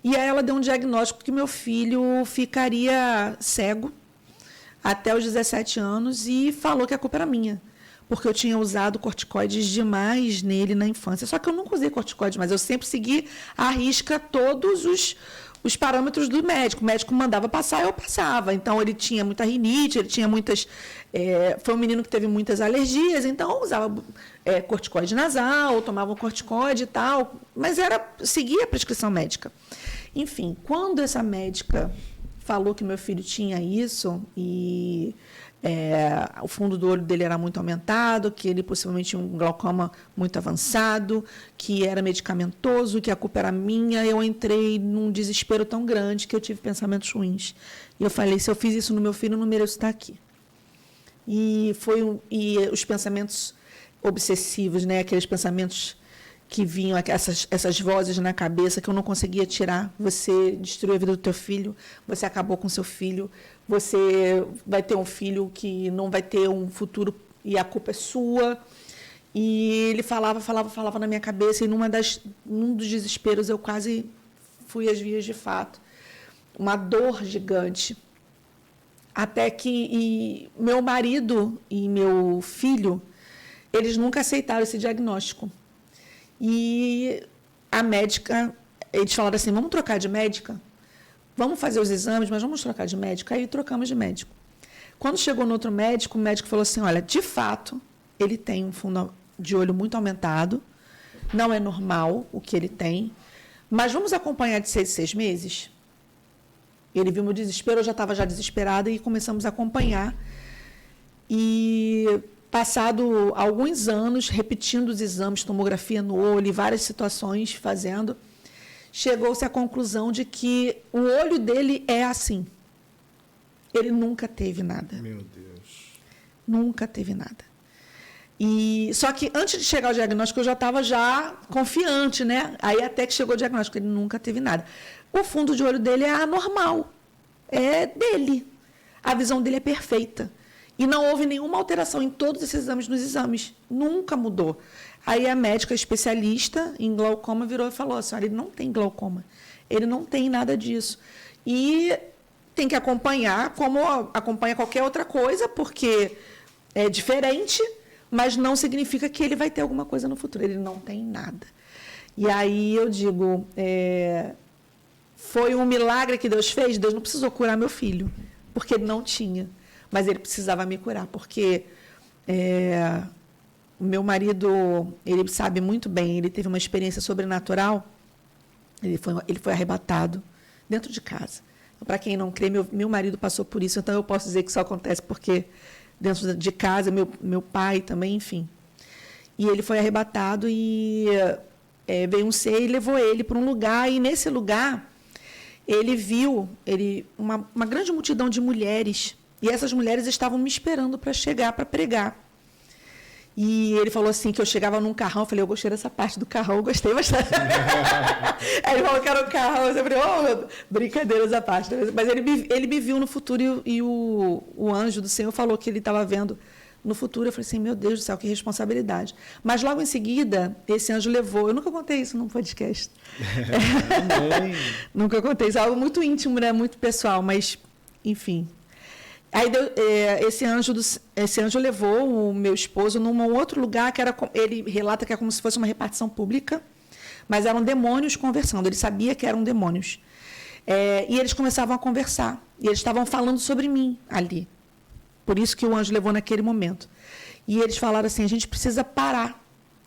E aí ela deu um diagnóstico que meu filho ficaria cego até os 17 anos e falou que a culpa era minha, porque eu tinha usado corticoides demais nele na infância. Só que eu nunca usei corticoides, mas eu sempre segui à risca todos os parâmetros do médico. O médico mandava passar, eu passava. Então, ele tinha muita rinite, ele tinha muitas... foi um menino que teve muitas alergias, então eu usava corticoide nasal, tomava um corticoide e tal, mas seguia a prescrição médica. Enfim, quando essa médica falou que meu filho tinha isso e o fundo do olho dele era muito aumentado, que ele possivelmente tinha um glaucoma muito avançado, que era medicamentoso, que a culpa era minha, eu entrei num desespero tão grande que eu tive pensamentos ruins. E eu falei: se eu fiz isso no meu filho, eu não mereço estar aqui. E os pensamentos obsessivos, né? Aqueles pensamentos que vinham, essas vozes na cabeça que eu não conseguia tirar. Você destruiu a vida do teu filho, você acabou com seu filho, você vai ter um filho que não vai ter um futuro e a culpa é sua. E ele falava na minha cabeça, e num dos desesperos eu quase fui às vias de fato. Uma dor gigante. Até que meu marido e meu filho, eles nunca aceitaram esse diagnóstico. E a médica, eles falaram assim: vamos trocar de médica? Vamos fazer os exames, mas vamos trocar de médico? Aí trocamos de médico. Quando chegou no outro médico, o médico falou assim: olha, de fato, ele tem um fundo de olho muito aumentado, não é normal o que ele tem, mas vamos acompanhar de 6 em 6 meses? Ele viu meu desespero, eu já estava desesperada, e começamos a acompanhar. E passado alguns anos, repetindo os exames, tomografia no olho e várias situações fazendo, chegou-se à conclusão de que o olho dele é assim. Ele nunca teve nada. Meu Deus. Nunca teve nada. Só que antes de chegar ao diagnóstico, eu já estava confiante, né? Aí até que chegou o diagnóstico, ele nunca teve nada. O fundo de olho dele é anormal. É dele. A visão dele é perfeita. E não houve nenhuma alteração em todos esses exames nos exames. Nunca mudou. Aí a médica especialista em glaucoma virou e falou assim: olha, ele não tem glaucoma. Ele não tem nada disso. E tem que acompanhar como acompanha qualquer outra coisa, porque é diferente, mas não significa que ele vai ter alguma coisa no futuro. Ele não tem nada. E aí eu digo, foi um milagre que Deus fez. Deus não precisou curar meu filho, porque ele não tinha. mas ele precisava me curar, porque o meu marido, ele sabe muito bem, ele teve uma experiência sobrenatural, ele foi arrebatado dentro de casa. Para quem não crê, meu marido passou por isso, então eu posso dizer que isso acontece porque dentro de casa, meu pai também, enfim. E ele foi arrebatado e veio um ser e levou ele para um lugar, e nesse lugar ele viu uma grande multidão de mulheres, e essas mulheres estavam me esperando para chegar, para pregar. E ele falou assim, que eu chegava num carrão, eu falei, eu gostei dessa parte do carrão, eu gostei bastante. Aí ele falou que era um carrão, eu falei, brincadeira essa parte. Mas ele me viu no futuro e o anjo do Senhor falou que ele estava vendo no futuro. Eu falei assim, meu Deus do céu, que responsabilidade. Mas logo em seguida, esse anjo levou, eu nunca contei isso num podcast. Nunca contei isso, é algo muito íntimo, né? Muito pessoal, mas enfim. Aí esse anjo levou o meu esposo num outro lugar que ele relata que é como se fosse uma repartição pública, mas eram demônios conversando. Ele sabia que eram demônios. E eles começavam a conversar. E eles estavam falando sobre mim ali. Por isso que o anjo levou naquele momento. E eles falaram assim, a gente precisa parar.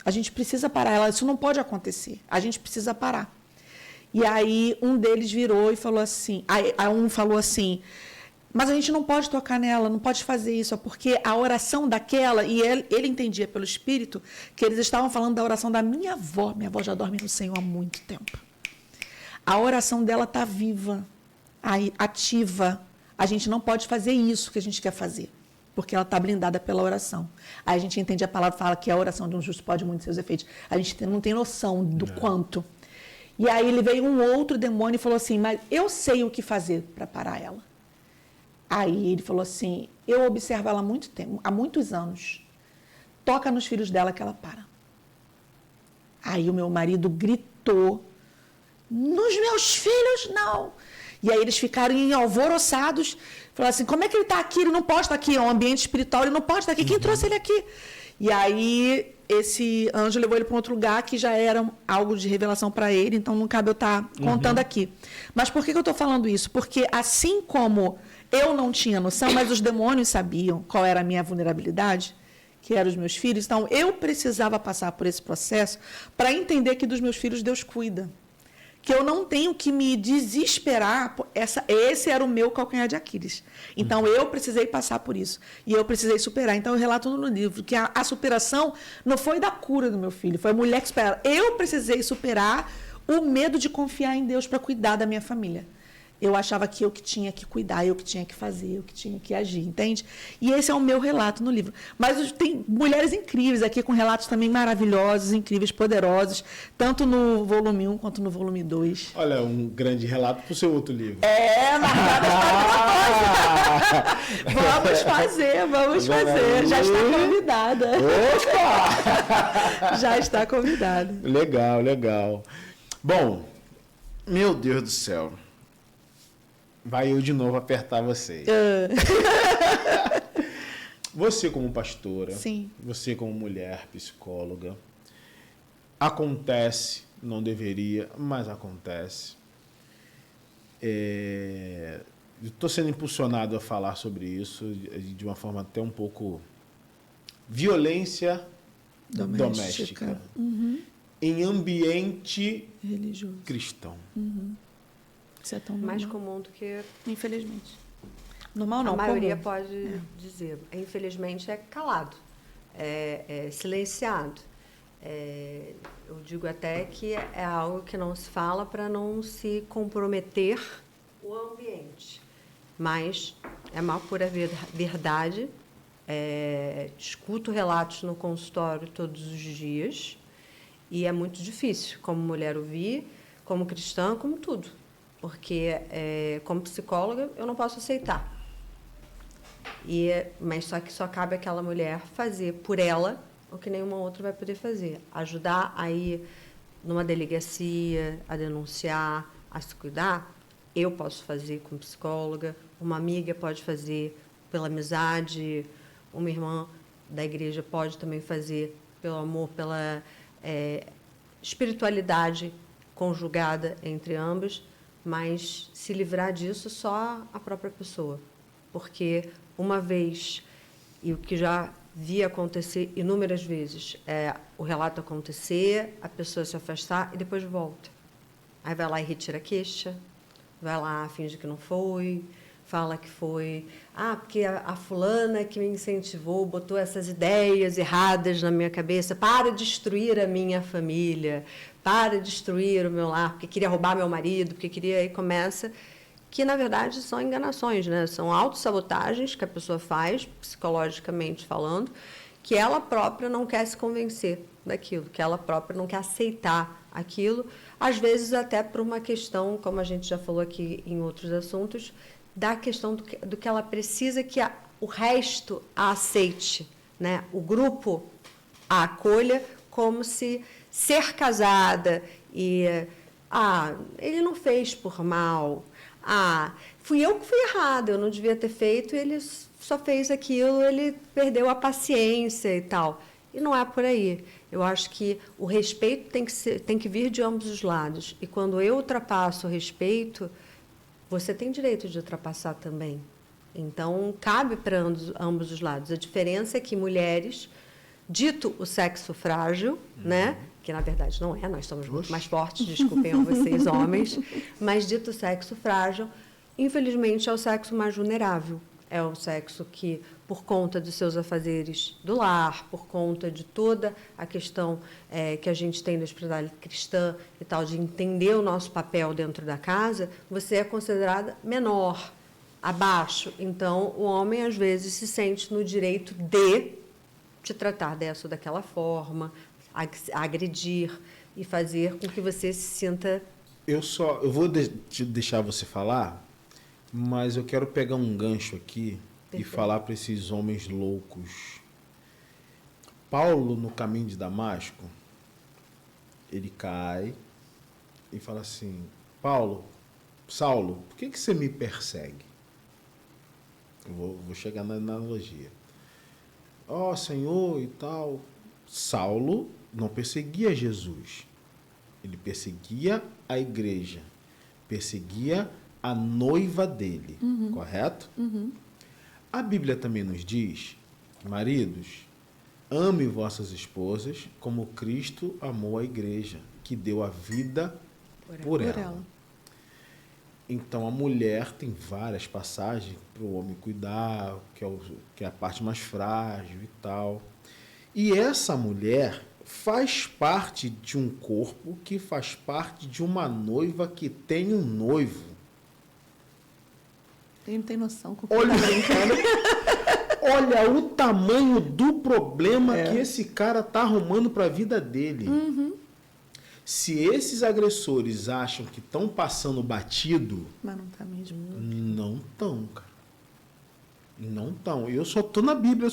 A gente precisa parar. Ela, isso não pode acontecer. A gente precisa parar. E aí um deles virou e falou assim, aí um falou assim, mas a gente não pode tocar nela, não pode fazer isso, porque a oração daquela, e ele entendia pelo Espírito, que eles estavam falando da oração da minha avó já dorme no Senhor há muito tempo. A oração dela está viva, ativa. A gente não pode fazer isso que a gente quer fazer, porque ela está blindada pela oração. Aí a gente entende a palavra, fala que a oração de um justo pode muito seus efeitos. A gente não tem noção do quanto. E aí ele veio um outro demônio e falou assim, mas eu sei o que fazer para parar ela. Aí ele falou assim, eu observo ela há muito tempo, há muitos anos. Toca nos filhos dela que ela para. Aí o meu marido gritou, nos meus filhos, não. E aí eles ficaram alvoroçados, falaram assim, como é que ele está aqui? Ele não pode estar aqui, é um ambiente espiritual, ele não pode estar aqui. Quem trouxe ele aqui? E aí esse anjo levou ele para um outro lugar que já era algo de revelação para ele, então não cabe eu estar contando aqui. Mas por que eu estou falando isso? Porque assim como eu não tinha noção, mas os demônios sabiam qual era a minha vulnerabilidade, que eram os meus filhos, então eu precisava passar por esse processo para entender que dos meus filhos Deus cuida. Que eu não tenho que me desesperar. Esse era o meu calcanhar de Aquiles. Então, eu precisei passar por isso. E eu precisei superar. Então, eu relato no livro que a superação não foi da cura do meu filho, foi a mulher que supera. Eu precisei superar o medo de confiar em Deus para cuidar da minha família. Eu achava que eu que tinha que cuidar, eu que tinha que fazer, eu que tinha que agir, entende? E esse é o meu relato no livro. Mas tem mulheres incríveis aqui, com relatos também maravilhosos, incríveis, poderosos, tanto no volume 1 quanto no volume 2. Olha, um grande relato para o seu outro livro. Marcada Vamos fazer. Já está convidada. Opa! Já está convidada. Legal. Bom, meu Deus do céu. Vai eu de novo apertar vocês. Você como pastora, sim. Você como mulher psicóloga, acontece, não deveria, mas acontece. Estou sendo impulsionado a falar sobre isso de uma forma até um pouco violência doméstica. Em ambiente religioso cristão. Isso é tão mais comum do que... Infelizmente. Normal não, a maioria comum. pode dizer. Infelizmente é calado, é silenciado. Eu digo até que é algo que não se fala para não se comprometer o ambiente. Mas é uma pura verdade. Escuto relatos no consultório todos os dias e é muito difícil, como mulher ouvir, como cristã, como tudo. Porque, como psicóloga, eu não posso aceitar. Mas só cabe àquela mulher fazer por ela o que nenhuma outra vai poder fazer. Ajudar a ir numa delegacia, a denunciar, a se cuidar. Eu posso fazer como psicóloga, uma amiga pode fazer pela amizade, uma irmã da igreja pode também fazer pelo amor, pela espiritualidade conjugada entre ambos. Mas se livrar disso, só a própria pessoa. porque uma vez, e o que já vi acontecer inúmeras vezes, o relato acontecer, a pessoa se afastar e depois volta. Aí vai lá e retira a queixa, vai lá, finge que não foi, fala que foi, porque a fulana que me incentivou, botou essas ideias erradas na minha cabeça, para destruir a minha família, para destruir o meu lar, porque queria roubar meu marido, porque queria... Aí começa... que, na verdade, são enganações, né? São autossabotagens que a pessoa faz, psicologicamente falando, que ela própria não quer se convencer daquilo, que ela própria não quer aceitar aquilo, às vezes até por uma questão, como a gente já falou aqui em outros assuntos, da questão do que ela precisa que o resto a aceite, né? O grupo a acolha como se ser casada e... ele não fez por mal... fui eu que fui errada, eu não devia ter feito, ele só fez aquilo, ele perdeu a paciência e tal. E não é por aí. Eu acho que o respeito tem que vir de ambos os lados. E quando eu ultrapasso o respeito, você tem direito de ultrapassar também. Então, cabe para ambos os lados. A diferença é que mulheres, dito o sexo frágil, né? Que na verdade não é, nós somos muito mais fortes, desculpem a vocês, homens, mas dito sexo frágil, infelizmente é o sexo mais vulnerável. É o sexo que, por conta dos seus afazeres do lar, por conta de toda a questão que a gente tem da espiritualidade cristã e tal, de entender o nosso papel dentro da casa, você é considerada menor, abaixo. Então, o homem, às vezes, se sente no direito de te tratar dessa ou daquela forma, agredir e fazer com que você se sinta... Eu vou deixar você falar, mas eu quero pegar um gancho aqui. Perfeito. E falar para esses homens loucos. Paulo, no caminho de Damasco, ele cai e fala assim: Saulo, por que você me persegue? Eu vou chegar na analogia. Senhor e tal. Saulo não perseguia Jesus, ele perseguia a igreja, perseguia a noiva dele, correto? A Bíblia também nos diz, maridos, ame vossas esposas como Cristo amou a igreja, que deu a vida por ela. Então a mulher tem várias passagens para o homem cuidar, que é a parte mais frágil e tal. E essa mulher faz parte de um corpo que faz parte de uma noiva que tem um noivo. Ele não tem noção com o que tá brincando. Olha o tamanho do problema que esse cara tá arrumando para a vida dele. Se esses agressores acham que estão passando batido... Mas não tá mesmo. Não estão, cara. Não estão. Eu só tô na Bíblia.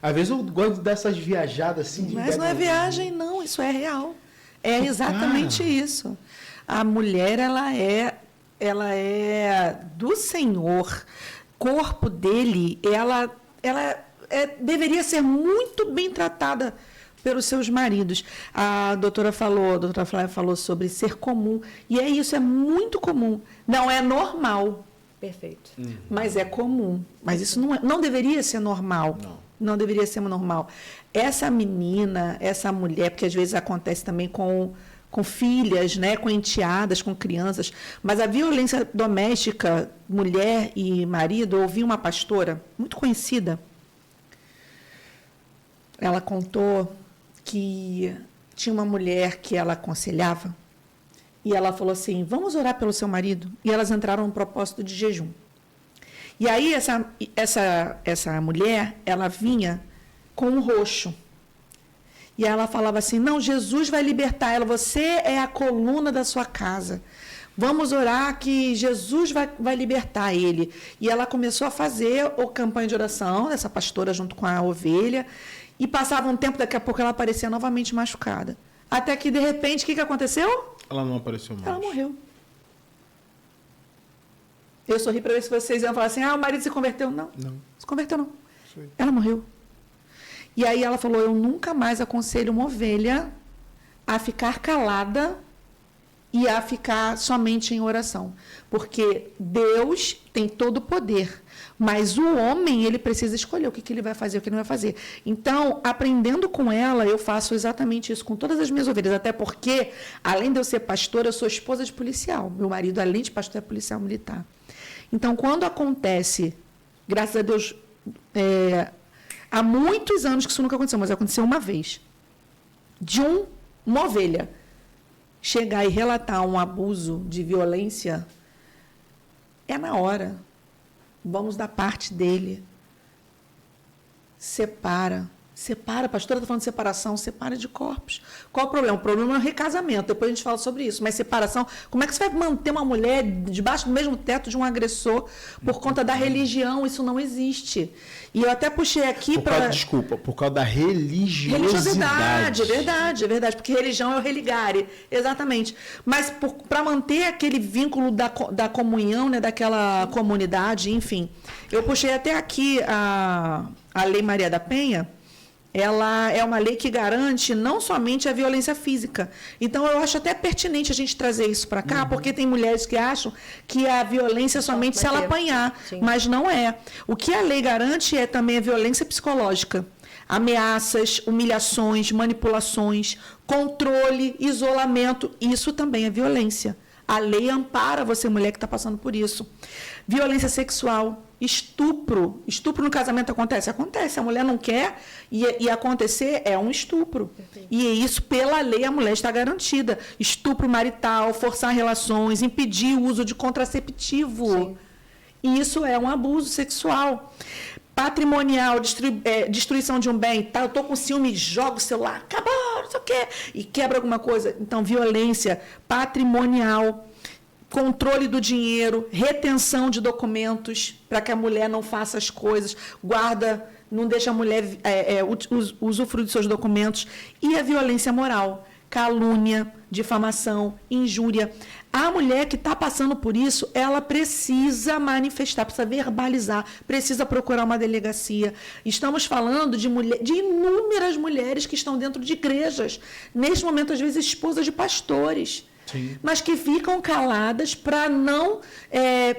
Às vezes eu gosto dessas viajadas assim. Mas não é viagem, não. Isso é real. É exatamente isso. A mulher, ela é do Senhor. Corpo dele, ela deveria ser muito bem tratada pelos seus maridos. A doutora Flávia falou sobre ser comum. E é isso, é muito comum. Não é normal. Perfeito. Mas é comum. Mas isso não deveria ser normal. Não deveria ser normal. Essa menina, essa mulher, porque às vezes acontece também com filhas, né, com enteadas, com crianças, mas a violência doméstica, mulher e marido, eu ouvi uma pastora muito conhecida, ela contou que tinha uma mulher que ela aconselhava, e ela falou assim: vamos orar pelo seu marido. E elas entraram no propósito de jejum. E aí essa mulher, ela vinha com um roxo. E ela falava assim: não, Jesus vai libertar ela, você é a coluna da sua casa. Vamos orar que Jesus vai libertar ele. E ela começou a fazer a campanha de oração, essa pastora junto com a ovelha, e passava um tempo, daqui a pouco ela aparecia novamente machucada. Até que, de repente, o que aconteceu? Ela não apareceu mais. Ela morreu. Eu sorri para ver se vocês iam falar assim: o marido se converteu. Não. Se converteu, não. Sim. Ela morreu. E aí ela falou: eu nunca mais aconselho uma ovelha a ficar calada e a ficar somente em oração. Porque Deus tem todo o poder, mas o homem, ele precisa escolher o que ele vai fazer, o que ele não vai fazer. Então, aprendendo com ela, eu faço exatamente isso com todas as minhas ovelhas, até porque, além de eu ser pastora, eu sou esposa de policial. Meu marido, além de pastor, é policial militar. Então, quando acontece, graças a Deus, há muitos anos que isso nunca aconteceu, mas aconteceu uma vez, de uma ovelha chegar e relatar um abuso de violência, é na hora. Vamos da parte dele. Separa. Separa. A pastora está falando de separação. Separa de corpos. Qual o problema? O problema é o recasamento. Depois a gente fala sobre isso. Mas separação, como é que você vai manter uma mulher debaixo do mesmo teto de um agressor por conta da religião? Isso não existe. E eu até puxei aqui para... Desculpa, por causa da religiosidade. Verdade. Porque religião é o religare. Exatamente. Mas para manter aquele vínculo da comunhão, né, daquela comunidade, enfim. Eu puxei até aqui a Lei Maria da Penha. Ela é uma lei que garante não somente a violência física. Então, eu acho até pertinente a gente trazer isso para cá, porque tem mulheres que acham que a violência é somente se ela apanhar, mas não é. O que a lei garante é também a violência psicológica. Ameaças, humilhações, manipulações, controle, isolamento, isso também é violência. A lei ampara você, mulher, que está passando por isso. Violência sexual, estupro. Estupro no casamento acontece? Acontece. A mulher não quer e acontecer é um estupro. Perfeito. E isso, pela lei, a mulher está garantida. Estupro marital, forçar relações, impedir o uso de contraceptivo. Sim. E isso é um abuso sexual. Patrimonial, destruição de um bem, tá? Eu estou com ciúme, jogo o celular, acabou, não sei o quê, e quebra alguma coisa. Então, violência patrimonial, controle do dinheiro, retenção de documentos, para que a mulher não faça as coisas, guarda, não deixa a mulher usufruir dos seus documentos. E a violência moral, calúnia, difamação, injúria. A mulher que está passando por isso, ela precisa manifestar, precisa verbalizar, precisa procurar uma delegacia. Estamos falando de inúmeras mulheres que estão dentro de igrejas, neste momento, às vezes, esposas de pastores. Sim. Mas que ficam caladas para não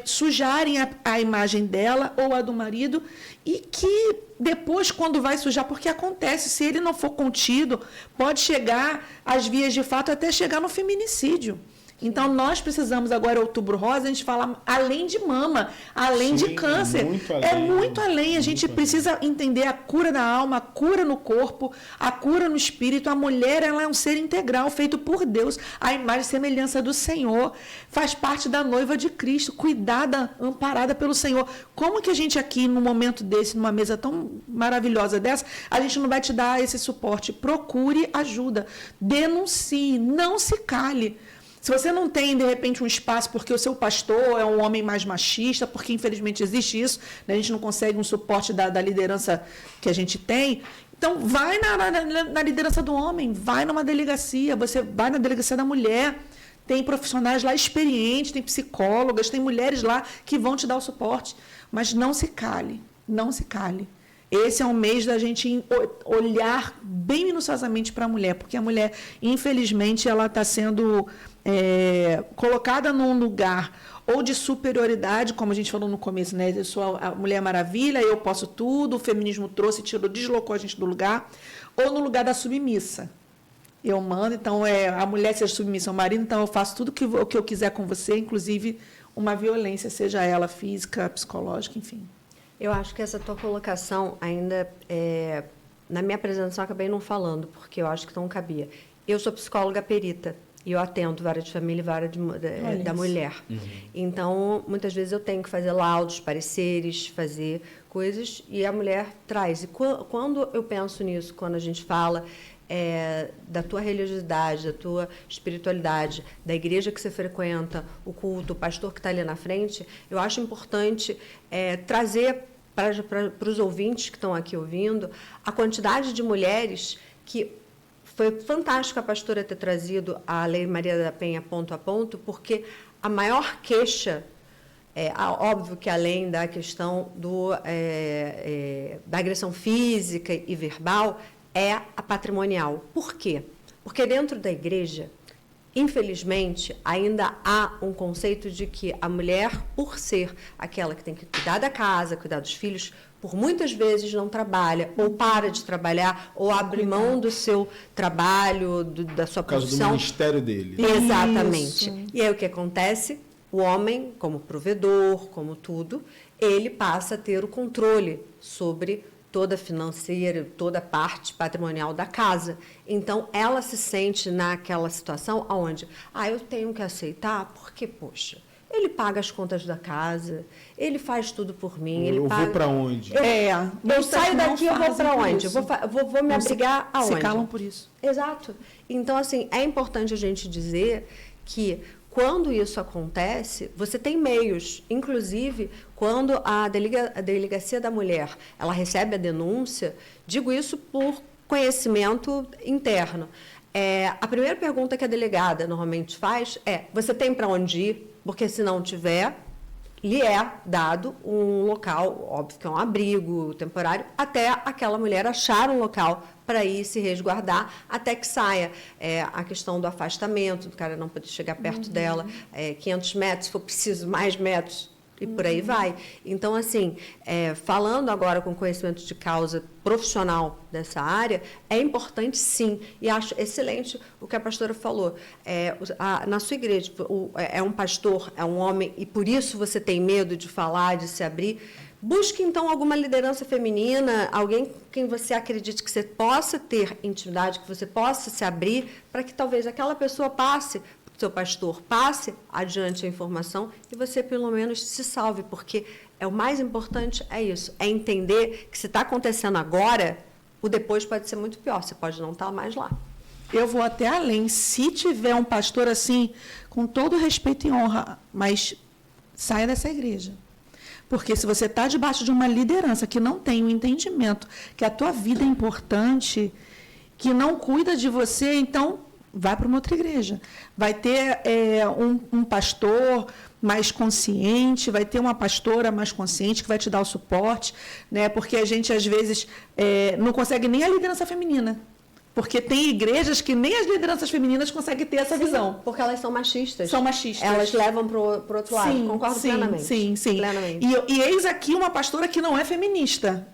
sujarem a imagem dela ou a do marido, e que depois, quando vai sujar, porque acontece, se ele não for contido, pode chegar às vias de fato até chegar no feminicídio. Então, nós precisamos agora, Outubro Rosa, a gente fala além de mama, além de câncer. Muito além. A gente precisa entender a cura da alma, a cura no corpo, a cura no espírito. A mulher, ela é um ser integral, feito por Deus, a imagem e semelhança do Senhor. Faz parte da noiva de Cristo, cuidada, amparada pelo Senhor. Como que a gente aqui, num momento desse, numa mesa tão maravilhosa dessa, a gente não vai te dar esse suporte? Procure ajuda. Denuncie, não se cale. Se você não tem, de repente, um espaço porque o seu pastor é um homem mais machista, porque, infelizmente, existe isso, né? A gente não consegue um suporte da liderança que a gente tem, então vai na liderança do homem, vai numa delegacia, você vai na delegacia da mulher, tem profissionais lá experientes, tem psicólogas, tem mulheres lá que vão te dar o suporte, mas não se cale, não se cale. Esse é um mês da gente olhar bem minuciosamente para a mulher, porque a mulher, infelizmente, ela está sendo colocada num lugar ou de superioridade, como a gente falou no começo, né? Eu sou a Mulher Maravilha, eu posso tudo, o feminismo trouxe, deslocou a gente do lugar, ou no lugar da submissa. Eu mando, então a mulher seja submissa ao marido, então eu faço tudo o que eu quiser com você, inclusive uma violência, seja ela física, psicológica, enfim. Eu acho que essa tua colocação ainda, na minha apresentação, eu acabei não falando, porque eu acho que não cabia. Eu sou psicóloga perita e eu atendo vara de família e vara da mulher. Uhum. Então, muitas vezes eu tenho que fazer laudos, pareceres, fazer coisas, e a mulher traz. E quando eu penso nisso, quando a gente fala da tua religiosidade, da tua espiritualidade, da igreja que você frequenta, o culto, o pastor que está ali na frente, eu acho importante trazer para os ouvintes que estão aqui ouvindo a quantidade de mulheres que foi fantástico a pastora ter trazido a Lei Maria da Penha ponto a ponto, porque a maior queixa, óbvio que além da questão da agressão física e verbal, é a patrimonial. Por quê? Porque dentro da igreja, Infelizmente, ainda há um conceito de que a mulher, por ser aquela que tem que cuidar da casa, cuidar dos filhos, por muitas vezes não trabalha, ou para de trabalhar, ou abre mão do seu trabalho, da sua Por causa profissão. do ministério dele. Exatamente. Isso. E aí o que acontece? O homem, como provedor, como tudo, ele passa a ter o controle sobre toda a financeira, toda a parte patrimonial da casa. Então, ela se sente naquela situação onde, eu tenho que aceitar, porque, poxa, ele paga as contas da casa, ele faz tudo por mim, ele paga... vou para onde? Eu saio daqui, eu vou para onde? Eu vou me abrigar aonde? Se calam por isso. Exato. Então, assim, é importante a gente dizer que quando isso acontece, você tem meios. Inclusive, quando a Delegacia da Mulher ela recebe a denúncia, digo isso por conhecimento interno. A primeira pergunta que a delegada normalmente faz é: você tem para onde ir? Porque se não tiver, lhe é dado um local, óbvio que é um abrigo temporário, até aquela mulher achar um local para ir se resguardar, até que saia. A questão do afastamento, do cara não poder chegar perto dela, 500 metros, se for preciso, mais metros, e por aí vai. Então, assim, falando agora com conhecimento de causa profissional dessa área, é importante, sim, e acho excelente o que a pastora falou. Na sua igreja, é um pastor, é um homem, e por isso você tem medo de falar, de se abrir. Busque, então, alguma liderança feminina, alguém com quem você acredite que você possa ter intimidade, que você possa se abrir, para que talvez aquela pessoa passe, seu pastor passe adiante a informação e você, pelo menos, se salve, porque o mais importante é isso, é entender que se está acontecendo agora, o depois pode ser muito pior, você pode não estar mais lá. Eu vou até além, se tiver um pastor assim, com todo respeito e honra, mas saia dessa igreja. Porque se você está debaixo de uma liderança que não tem o entendimento que a tua vida é importante, que não cuida de você, então vai para uma outra igreja. Vai ter um pastor mais consciente, vai ter uma pastora mais consciente que vai te dar o suporte, né? Porque a gente, às vezes, não consegue nem a liderança feminina. Porque tem igrejas que nem as lideranças femininas conseguem ter essa visão. Porque elas são machistas. São machistas. Elas levam para o outro lado. Sim, concordo plenamente. Sim. Plenamente. E eis aqui uma pastora que não é feminista.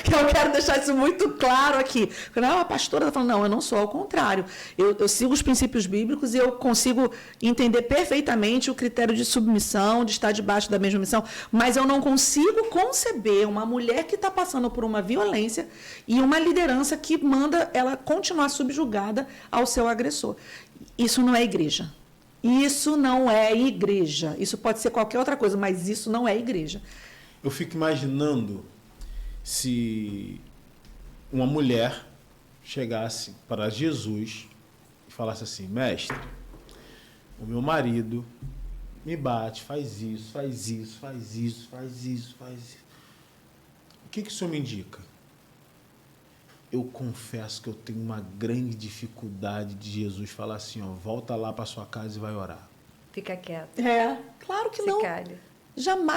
Que eu quero deixar isso muito claro aqui. Não, a pastora está falando, não, eu não sou, ao contrário. Eu sigo os princípios bíblicos e eu consigo entender perfeitamente o critério de submissão, de estar debaixo da mesma missão, mas eu não consigo conceber uma mulher que está passando por uma violência e uma liderança que manda ela continuar subjugada ao seu agressor. Isso não é igreja. Isso não é igreja. Isso pode ser qualquer outra coisa, mas isso não é igreja. Eu fico imaginando se uma mulher chegasse para Jesus e falasse assim: mestre, o meu marido me bate, faz isso, faz isso, faz isso, faz isso, faz isso. O que o senhor me indica? Eu confesso que eu tenho uma grande dificuldade de Jesus falar assim, volta lá para sua casa e vai orar. Fica quieto. Claro que Se não. calha. Jamais.